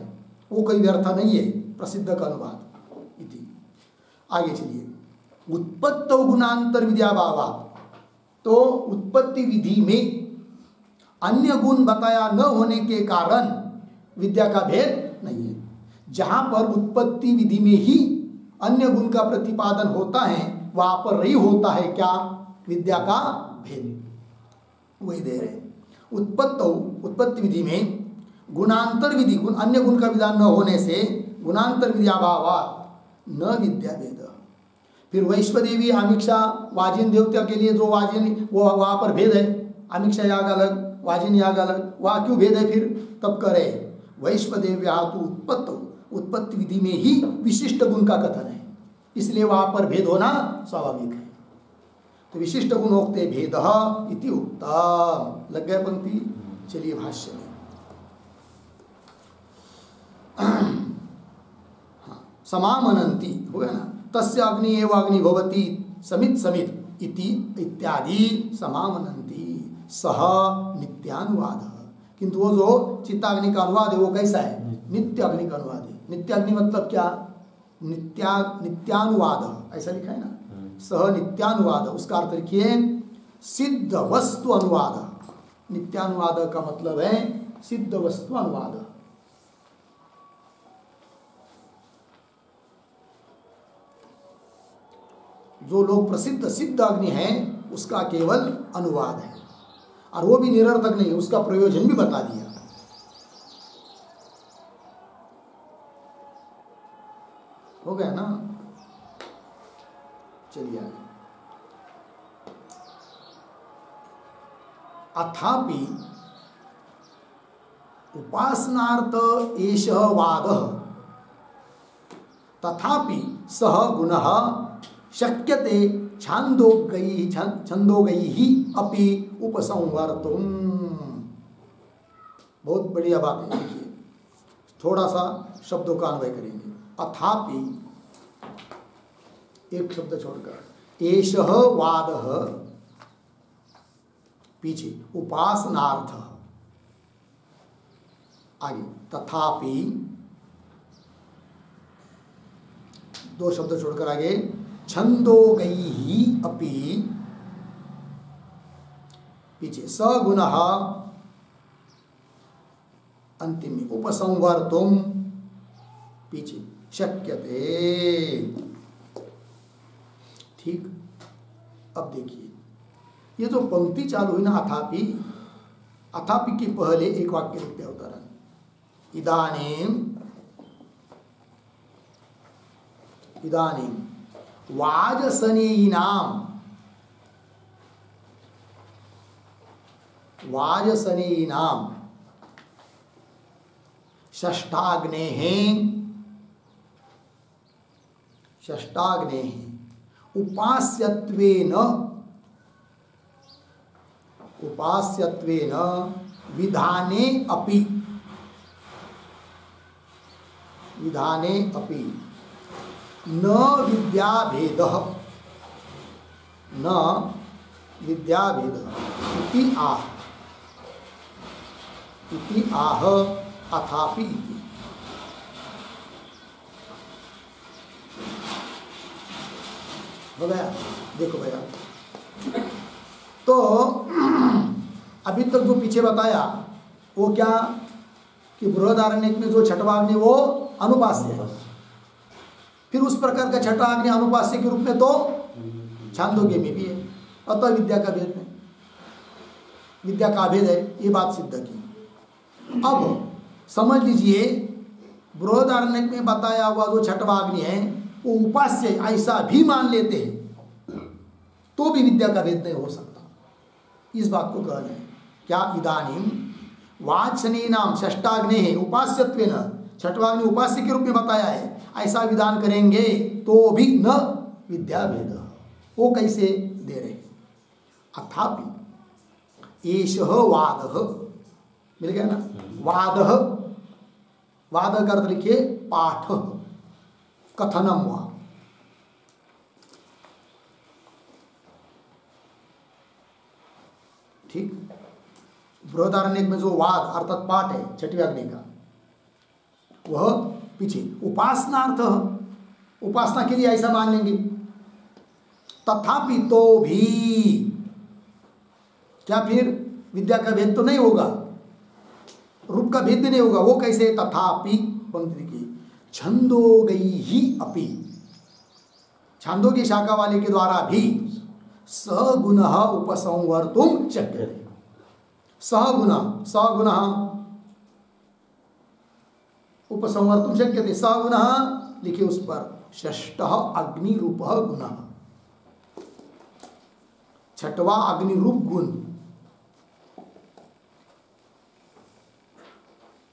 वो कोई व्यर्थ नहीं है प्रसिद्ध का अनुवाद। इति आगे चलिए, उत्पत्तौ गुणांतर विद्याभावात्, तो उत्पत्ति विधि में अन्य गुण बताया न होने के कारण विद्या का भेद नहीं है। जहां पर उत्पत्ति विधि में ही अन्य गुण का प्रतिपादन होता है, वहां पर नहीं होता है क्या? विद्या का भेद। वही दे रहे उत्पत्तौ, उत्पत्ति विधि में गुणांतर विधि, गुण अन्य गुण का विधान न होने से गुणांतर विद्याभावात् न विद्या भेद। फिर वैश्वदेवी आमिक्षा वाजिन देवता के लिए जो वाजिन, वो वहां पर भेद है, आमिक्षा याग अलग, वाजिन याग अलग, वहां क्यों भेद है? फिर तब करे वैश्वदेव्या तो उत्पत्ति विधि में ही विशिष्ट गुण का कथन है, इसलिए वहां पर भेद होना स्वाभाविक है। तो विशिष्ट गुणोक्ते भेद इति उक्तम्। लग गया पंक्ति? चलिए भाष्य में। हाँ, समामनन्ति हो गया ना, तस्य अग्नि एव अग्नि भवति समित समित इति इत्यादि समामनन्ति, सह नित्यानुवाद। किंतु वो जो चित्ताग्नि का अनुवाद है वो कैसा है? नित्य अग्नि का अनुवाद है। नित्य अग्नि मतलब क्या? नित्यानुवाद, ऐसा लिखा है ना, सह नित्यानुवाद। उसका अर्थ लिखिए सिद्ध वस्तु अनुवाद। नित्यानुवाद का मतलब है सिद्ध वस्तु अनुवाद। जो लोग प्रसिद्ध सिद्ध अग्नि है उसका केवल अनुवाद है, और वो भी निरर्थक नहीं, उसका प्रयोजन भी बता दिया। हो हो गया ना। चलिए आगे। अथापि उपासनार्थ एषः वादः तथापि सः गुणः शक्यते छंदोगैः अपि उपसंवर्तुम्। बहुत बढ़िया बात है। देखिए थोड़ा सा शब्दों का अन्वय करेंगे। अथापि एक शब्द छोड़कर एषः वादः पीछे उपासनार्थ आगे तथापि दो शब्द छोड़कर आगे छंदोगैः अपि पीछे सगुणः अंतिम में उपसंवर्तुम् पीछे शक्यते। ठीक। अब देखिए ये जो पंक्ति चालू हुई ना अथापि, अथापि के पहले एक वाक्य लिखते हैं उदाहरण इदानीं वाजसनीनां षष्ठाग्नेः उपास्यत्वेन विधाने अपि न विद्याभेदः इति आह अथापि इति। हो गया। देखो भैया तो अभी तक जो पीछे बताया वो क्या कि बृहदारण्यक में जो छठवाग्नि वो अनुपास्य है। फिर उस प्रकार का छठवाग्नि अनुपास्य के रूप में तो छांदोग्य में भी है। अतः विद्या का भेद नहीं, विद्या का भेद है, ये बात सिद्ध की। अब समझ लीजिए बृहदारण्यक में बताया हुआ जो छठवाग्नि है वो उपास्य ऐसा भी मान लेते हैं तो भी विद्या का भेद नहीं हो सकता। इस बात को कहना है क्या इदानीं वाचनीनाम षष्ठाग्नि उपास्यत्वेन, छठवाग्नि उपास्य के रूप में बताया है, ऐसा विधान करेंगे तो भी न विद्या भेद। वो कैसे दे रहे? अथापि एषः वादः, मिल गया ना। वादः, वाद का अर्थ लिखिए पाठ, कथनम हुआ। ठीक। बृहदारण्यक में जो वाद अर्थात पाठ है छठी अग्नि का, वह पीछे उपासनार्थ, उपासना के लिए ऐसा मान लेंगे। तथापि तो भी क्या फिर विद्या का भेद तो नहीं होगा, रूप का भेद भी नहीं होगा। वो कैसे? तथापि पंक्ति की छंदोगैहि अपि, छांदोग्य शाखा वाले के द्वारा भी सगुणः उपसंवर्तुं शक्यते। सगुणः उपसंवर्तुं शक्यते। सगुणः लिखे उस पर षष्ठः अग्नि रूपः गुणः, छठवा अग्नि रूप गुण।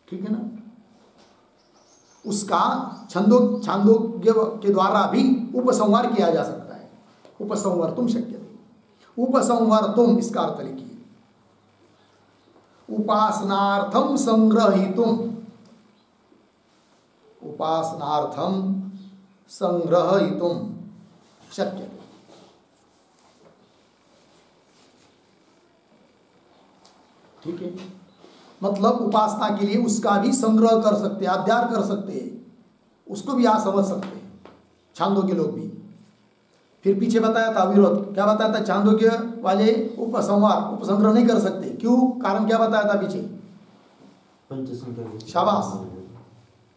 ठीक है ना। उसका छांदोग्य के द्वारा भी उपसंहार किया जा सकता है। उपसंवर्तुं शक्यते। उपसंवर्तुं इसका अर्थ लिखिए उपासनार्थम संग्रहीतुम, उपासनार्थम संग्रहीतुम शक्यते। ठीक है। मतलब उपासना के लिए उसका भी संग्रह कर सकते हैं, अध्ययन कर सकते हैं, उसको भी आप समझ सकते हैं छांदोग्य लोग भी। फिर पीछे बताया था विरोध, क्या बताया था? छांदोग्य वाले उपसंहार उपसंग्रह नहीं कर सकते। क्यों? कारण क्या बताया था पीछे? शाबाश,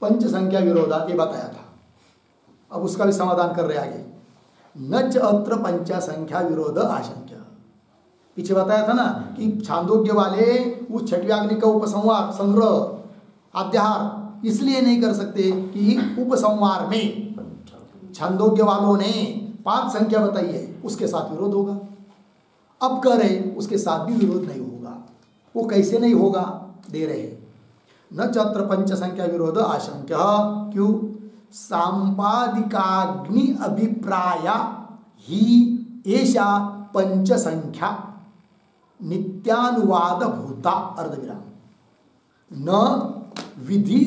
पंच संख्या विरोधात ये बताया था। अब उसका भी समाधान कर रहे आगे। न च अत्र पंचा संख्या विरोध आशंक्य। पीछे बताया था ना कि छांदोग्य वाले उस छठी अग्नि का उपसंहार संग्रह अध्याहार इसलिए नहीं कर सकते कि उपसंहार में छांदोग्य वालों ने 5 संख्या बताई है, उसके साथ विरोध होगा। अब कह रहे उसके साथ भी विरोध नहीं होगा। वो कैसे नहीं होगा दे रहे हैं, न चत्र पंच संख्या विरोध आशंक्य। क्यों? सांपादिकाग्नि अभिप्राय ही एषा पंच संख्या नित्यानुवाद भूता अर्धविराम न विधि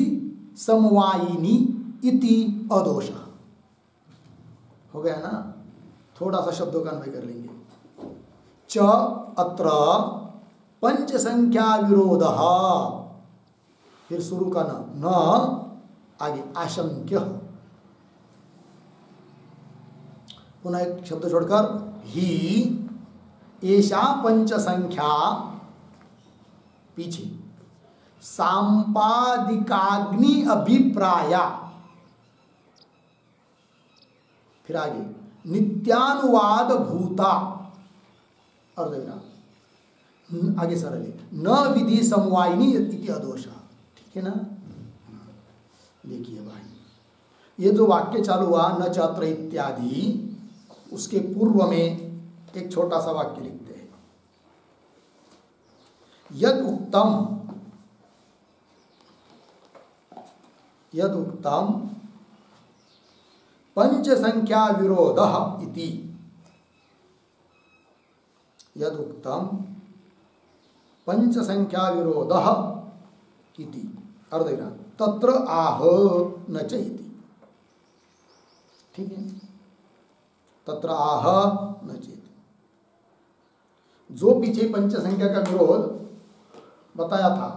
समवायिनी इति अदोष। हो गया ना? थोड़ा सा शब्दों का अन्वय कर लेंगे। च अत्र पंच संख्या विरोध, फिर शुरू का न आगे आशंक्य, पुनः एक शब्द छोड़कर ही एषा पंच संख्या, पीछे सांपादिकाग्नि अभिप्राय, फिर आगे नित्यानुवाद भूता अर्धविराम, आगे सरल है न विधि समवायिनी इति अदोष। ठीक है ना? देखिए भाई, ये जो वाक्य चालू हुआ न चात्र इत्यादि, उसके पूर्व में एक छोटा सा वाक्य लिखते हैं, यद उक्तम पंच संख्या विरोध इति, यद उक्तम पंच संख्या विरोध इति अर्धविराम तत्र आह न च इति। ठीक है? तत्र आह न च इति, जो पीछे पंच संख्या का विरोध बताया था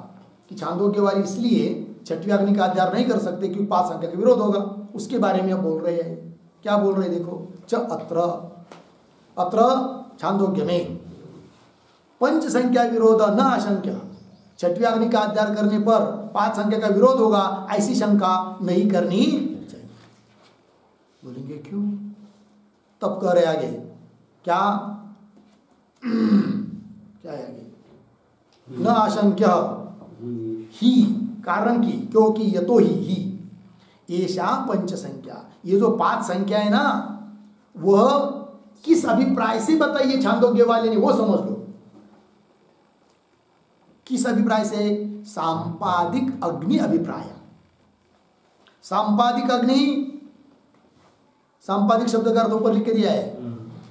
कि छांदोग्य वाली इसलिए छठवीं अग्नि का अध्यार नहीं कर सकते क्योंकि 5 संख्या का विरोध होगा, उसके बारे में अब बोल रहे हैं। क्या बोल रहे हैं? देखो, च अत्र छांदोग्य में पंच संख्या विरोध न आशंक्य, छठवीं अग्नि का अध्यार करने पर 5 संख्या का विरोध होगा, ऐसी शंका नहीं करनी चाहिए। बोलेंगे क्यों? तब कह रहे आगे क्या क्या है आगे? न आशंक्य ही, कारण की, क्योंकि यतो ही एषा पंच संख्या, ये जो 5 संख्या है ना, वह किस अभिप्राय से बताइए छांदोग्य वाले ने, वो समझ लो। किस अभिप्राय से? सांपादिक अग्नि अभिप्राय। सांपादिक अग्नि, सांपादिक शब्द का अर्थ ऊपर लिख के दिया है,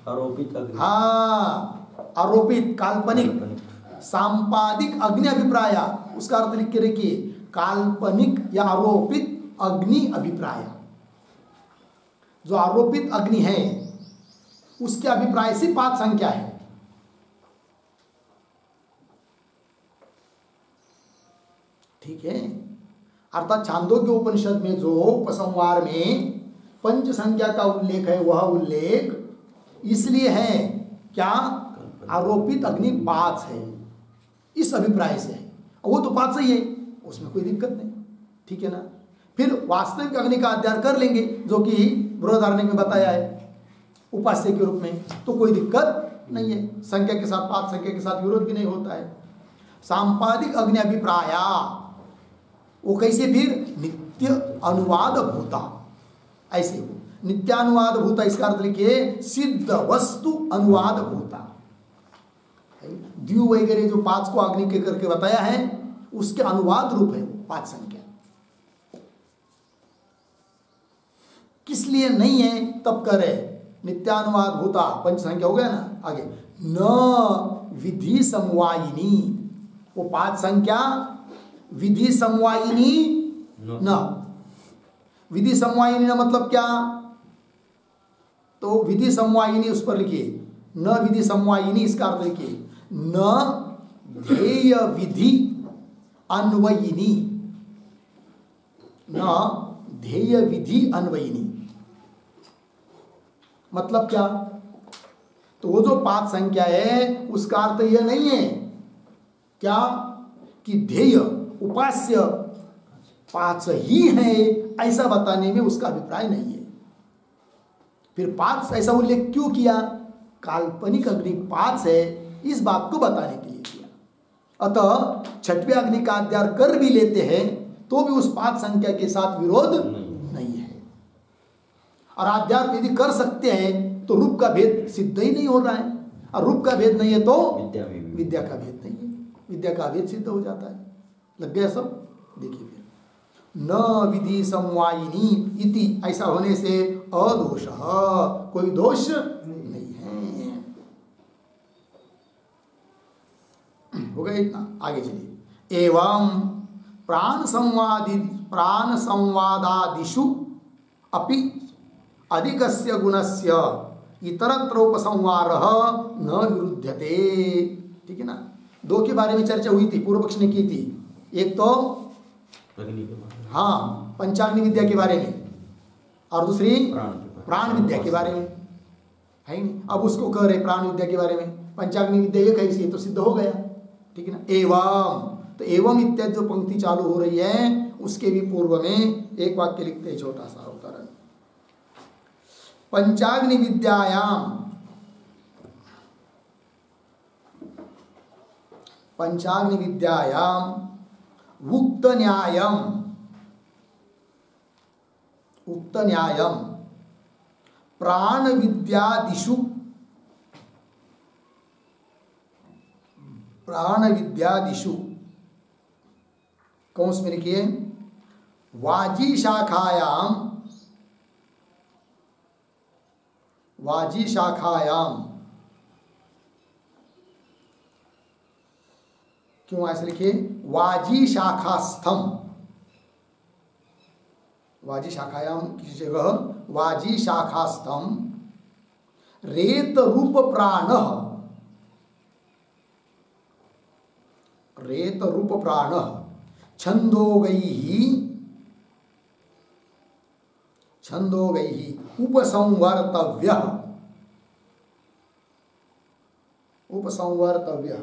आरोपित अग्नि। हाँ, आरोपित, काल्पनिक। सांपादिक अग्नि अभिप्राय, उसका अर्थ लिख के रखिए, काल्पनिक या आरोपित अग्नि अभिप्राय। जो आरोपित अग्नि है उसके अभिप्राय से 5 संख्या है। ठीक है? अर्थात छांदोग्य उपनिषद में जो उपसंहार में पंच संख्या का उल्लेख है, वह उल्लेख इसलिए है क्या? आरोपित अग्नि 5 है, इस अभिप्राय से है। वो तो 5 सही है, उसमें कोई दिक्कत नहीं। ठीक है ना? फिर वास्तविक अग्नि का अध्ययन कर लेंगे, जो कि बृहदारण्यक में बताया है उपास्य के रूप में, तो कोई दिक्कत नहीं है। संख्या के साथ 5 संख्या के साथ विरोध भी नहीं होता है। सांपादिक अग्नि अभिप्राय, वो कैसे? फिर नित्य अनुवाद भूता, ऐसे हो नित्यानुवाद भूता, इसका अर्थ लिखिए सिद्ध वस्तु अनुवाद भूता। द्यू वगैरह जो 5 को अग्नि के करके बताया है, उसके अनुवाद रूप है 5 संख्या। किस लिए नहीं है तब करे? नित्यानुवाद भूता पंच संख्या हो गया ना। आगे न विधि समवायिनी, वो 5 संख्या विधि समवायिनी न। विधि समवायिनी न मतलब क्या? तो विधि समवायिनी उस पर लिखिए, न विधि समवायिनी, इसका अर्थ लिखिए न ध्येय विधि अन्वयिनी, न ध्येय विधि अन्वयिनी। मतलब क्या? तो वो जो 5 संख्या है उसका अर्थ यह नहीं है क्या कि ध्येय उपास्य 5 ही है, ऐसा बताने में उसका अभिप्राय नहीं है। फिर 5 ऐसा उल्लेख क्यों किया? काल्पनिक अग्नि 5 है, इस बात को बताने के लिए किया। अतः छठवें अग्नि का अध्ययन कर भी लेते हैं तो भी उस 5 संख्या के साथ विरोध नहीं है। और आध्यात्म यदि कर सकते हैं तो रूप का भेद सिद्ध ही नहीं हो रहा है, और रूप का भेद नहीं है तो विद्या का भेद नहीं है, विद्या का भेद सिद्ध हो जाता है। लग गया सब? देखिए फिर न विधि समवायिनी इति, ऐसा होने से अदोष, कोई दोष नहीं है। हो गया इतना, आगे चलिए। एवं प्राण संवादादिषु अपि अधिकस्य गुणस्य इतरत्र उपसंहारः न विरुध्यते। ठीक है ना? दो के बारे में चर्चा हुई थी, पूर्व पक्ष ने की थी। एक तो हाँ पंचाग्नि विद्या के बारे में, और दूसरी प्राण विद्या के बारे में, है ही नहीं। अब उसको कह रहे प्राण विद्या के बारे में, पंचाग्नि विद्या एक है, इसी तो सिद्ध हो गया। ठीक है ना? एवं, तो एवं इत्यादि जो पंक्ति चालू हो रही है उसके भी पूर्व में एक वाक्य लिखते हैं, छोटा सा अवतरण। पंचाग्नि विद्यायाम, पंचाग्नि विद्यायाम उक्त न्यायम प्राण विद्यादिषु, प्राण विद्यादिषु कौंस में लिखिए वाजी शाखायाम, वाजी शाखायाम, क्यों ऐसे लिखिए? वाजी शाखास्थम, वाजी शाखायाम किसी जगह वाजी शाखास्थम रेत रूप प्राण, रेत रूप प्राण छंदोगैहि, छंदोगैहि उपसंवर्तव्यः, उपसंवर्तव्यः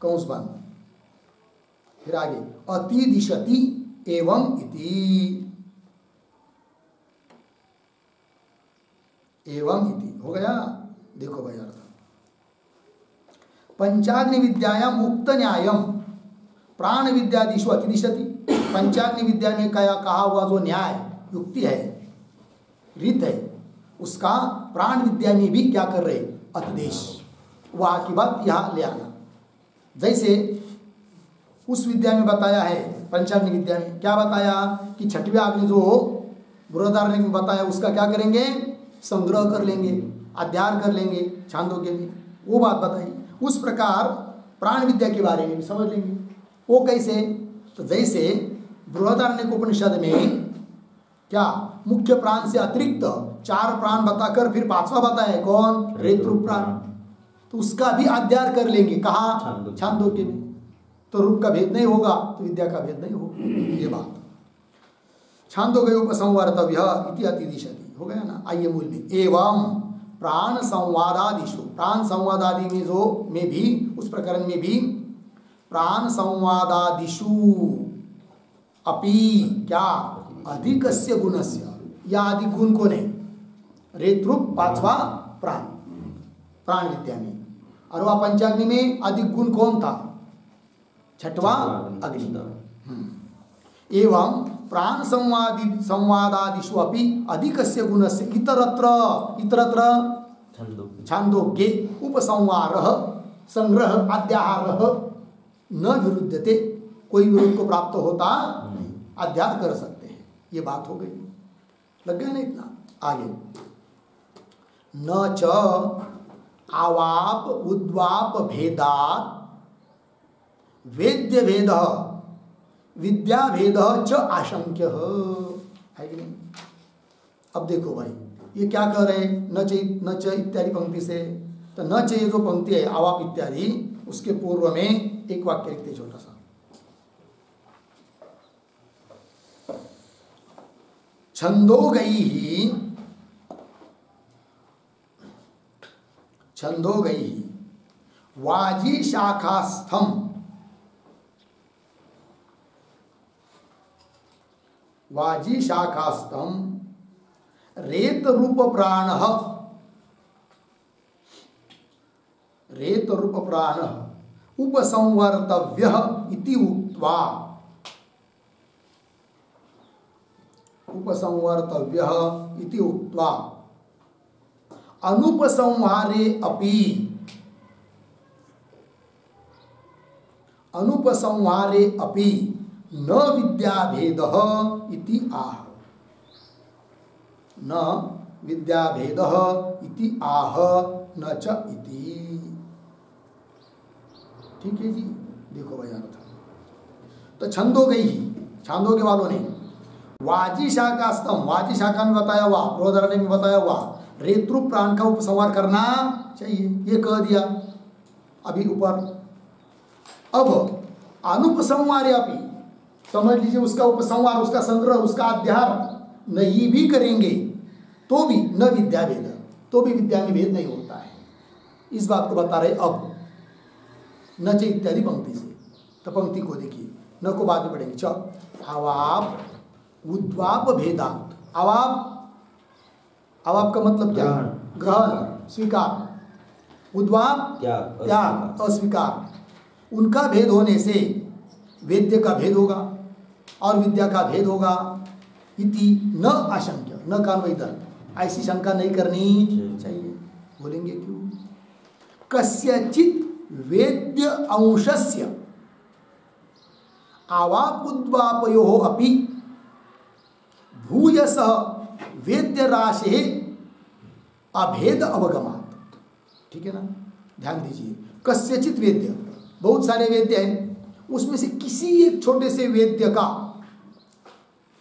कंस बंद। फिर आगे अतिदिशति एवं इति, एवं इति हो गया। देखो भाई अर्थ, पंचाग्नि विद्यायाम उक्त न्यायम प्राण विद्यादिषु अतिदिशति, पंचाग्नि विद्या में कहा हुआ जो न्याय युक्ति है, रीत है, उसका प्राण विद्या में भी क्या कर रहे? अतिदेश। वहाँ की बात यहाँ ले आना। जैसे उस विद्या में बताया है, पंचाग्नि विद्या में क्या बताया कि छठवीं अग्नि जो बृहदारण्यक में बताया उसका क्या करेंगे? संग्रह कर लेंगे, अध्यार कर लेंगे छांदोग्य में, वो बात बताई। उस प्रकार प्राण विद्या के बारे में भी समझ लेंगे। वो कैसे? तो जैसे बृहदारण्यक उपनिषद में क्या मुख्य प्राण से अतिरिक्त 4 प्राण बताकर फिर 5वां बताया है, कौन? रेतरूप प्राण। तो उसका भी अध्यार कर लेंगे, कहाँ? छांदोग्य में। तो रूप का भेद नहीं होगा तो विद्या का भेद नहीं होगा, ये बात। छांदोग्य उपसंवर्तव्य इति अतिदिशति हो गया ना। आइए मूल में, एवं प्राण संवादादिषु, प्राण संवादादि में जो में भी, उस प्रकरण में भी प्राण संवादादिषु अपि क्या अधिकस्य गुणस्य, या अधिक गुण कौन है? रेतरूप 5वां प्राण, प्राण विद्या में। और वह पंचाग्नि में अधिक गुण कौन था? 6वां अग्नि। एवं प्राण संवादादिषु अपि अधिकस्य गुणस्य इतरत्र, इतरत्र छांदोग्ये उपसंहारः संग्रह अध्याहारः न विरुद्धते, कोई विरोध को प्राप्त होता नहीं, अध्यार कर सकते हैं। ये बात हो गई। लग गया ना इतना? आगे न च आवाप उद्वाप भेदात् वेद्य भेद विद्या भेद च आशंक्य है कि नहीं? अब देखो भाई, ये क्या कह रहे हैं? न च इत्यादि पंक्ति से। तो न च ये जो पंक्ति है आवाप इत्यादि, उसके पूर्व में एक वाक्य लिखते छोटा सा, छंदोगैहि, छंदोगैहि वाजी शाखास्थम, वाजी शाखास्थम रेत रूप प्राण, रेत रूप प्राण उपसंवर्तव्य इति उक्त्वा, उपसंवर्तव्य इति उक्त्वा अनुपसंहारे अपि, अनुपसंहारे अपि न विद्याभेदः इति आह, न विद्याभेदः इति आह न च इति। ठीक है जी, देखो भाई अर्थ। तो छंदोगई ही, छांदोग्य वालों ने वाजी शाखा स्तंभ, वाजी शाखा में बताया हुआ, बृहदारण्य में बताया हुआ रेतृ प्राण का उपसंहार करना चाहिए, ये कह दिया अभी ऊपर। अब अनुपसंहार भी समझ लीजिए, उसका उपसंहार, उसका संग्रह, उसका अध्यार नहीं भी करेंगे तो भी न विद्या भेद, तो भी विद्या में भेद नहीं होता है। इस बात को बता रहे अब न च इत्यादि पंक्ति से। तो पंक्ति को देखिए, न को बाद में पढ़ेंगे। च अवाप उद्वाप भेदांत, अवाप, अवाप का मतलब क्या? ग्रहण, स्वीकार, उद्वाप त्याग, अस्वीकार। उनका भेद होने से वेद्य का भेद होगा और विद्या का भेद होगा। इति न आशंक्य, न कान्वयितर, ऐसी शंका नहीं करनी चाहिए। बोलेंगे क्यों? कस्यचित वेद्य अंशस्य आवापुद्वापयोः अपि भूयसः वेद्य राशि अभेद अवगमात्। ठीक है ना, ध्यान दीजिए। कस्यचित वेद्य, बहुत सारे वेद्य हैं, उसमें से किसी एक छोटे से वेद्य का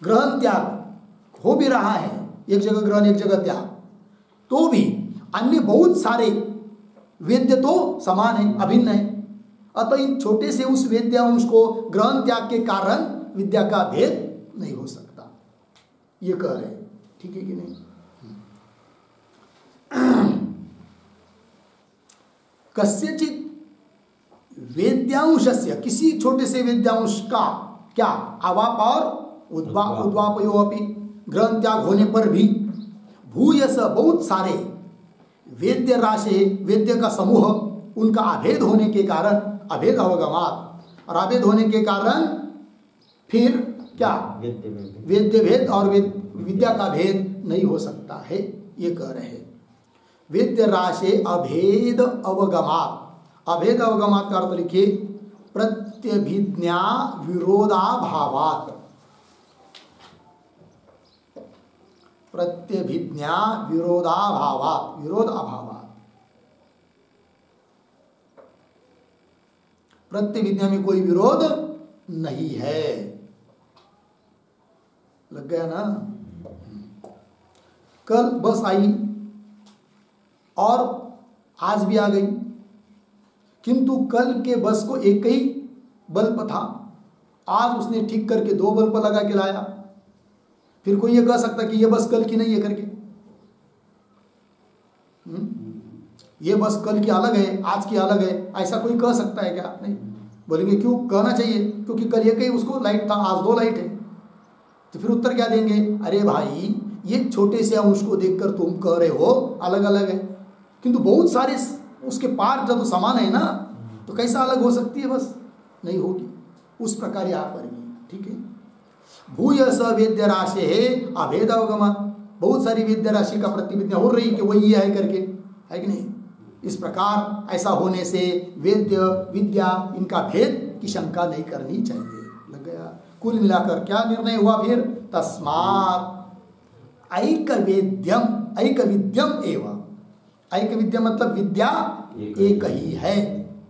ग्रहण त्याग हो भी रहा है, एक जगह ग्रहण एक जगह त्याग, तो भी अन्य बहुत सारे वेद्य तो समान है, अभिन्न है। अतः इन छोटे से उस वेद्य अंश को ग्रहण त्याग के कारण विद्या का भेद नहीं हो सकता, ये कह रहे हैं। ठीक है कि नहीं? कस्यचित वेद्यांशस्य, किसी छोटे से वेद्यांश का क्या? अवाप और उद्वापयो अपि, ग्रहण त्याग होने पर भी भूयस, बहुत सारे वेद्य राशि, वेद्य का समूह, उनका अभेद होने के कारण अभेद अवगमात, और अभेद होने के कारण फिर क्या? वेद्य भेद और विद्या का भेद नहीं हो सकता है, ये कह रहे हैं। वेद्य राशि अभेद अवगमात, अभेद अवगमात का अर्थ लिखिए प्रत्यभिज्ञा विरोधाभावात, प्रत्यभिज्ञा विरोधाभावात, विरोध अभावात। प्रत्यभिज्ञा में कोई विरोध नहीं है, लग गया ना? कल बस आई और आज भी आ गई, किंतु कल के बस को एक ही बल्ब था, आज उसने ठीक करके 2 बल्ब लगा के लाया। फिर कोई ये कह सकता कि ये बस कल की नहीं है करके? ये बस कल की अलग है, आज की अलग है, ऐसा कोई कह सकता है क्या? नहीं। बोलेंगे क्यों कहना चाहिए? क्योंकि कल एक ही उसको लाइट था, आज 2 लाइट है। तो फिर उत्तर क्या देंगे? अरे भाई, ये छोटे से अंश को देखकर तुम कह रहे हो अलग अलग है, किंतु बहुत सारे उसके पार्ट जब तो समान है ना, तो कैसा अलग हो सकती है? बस नहीं होगी। उस प्रकार यहाँ पर भी ठीक है। भूयस वेद्य राशि है अभेद अवगमा, बहुत सारी वेद्य राशि का प्रतिविज्ञा हो रही कि वही है करके, है कि नहीं? इस प्रकार ऐसा होने से वेद्य विद्या इनका भेद की शंका नहीं करनी चाहिए। लग गया? कुल मिलाकर क्या निर्णय हुआ फिर? तस्मात् ऐक वेद्यम, ऐक विद्यम एवं, ऐक विद्या मतलब विद्या एक ही है,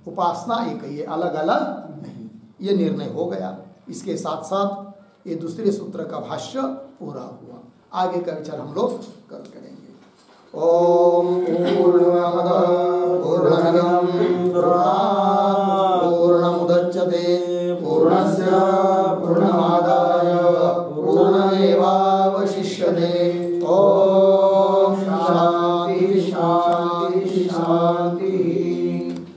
उपासना एक ही है, अलग अलग नहीं, ये निर्णय हो गया। इसके साथ साथ ये दूसरे सूत्र का भाष्य पूरा हुआ। आगे का विचार हम लोग कल करेंगे। ओम पूर्णमदः पूर्णमिदं पूर्णात् पूर्णमुदच्यते पूर्णस्य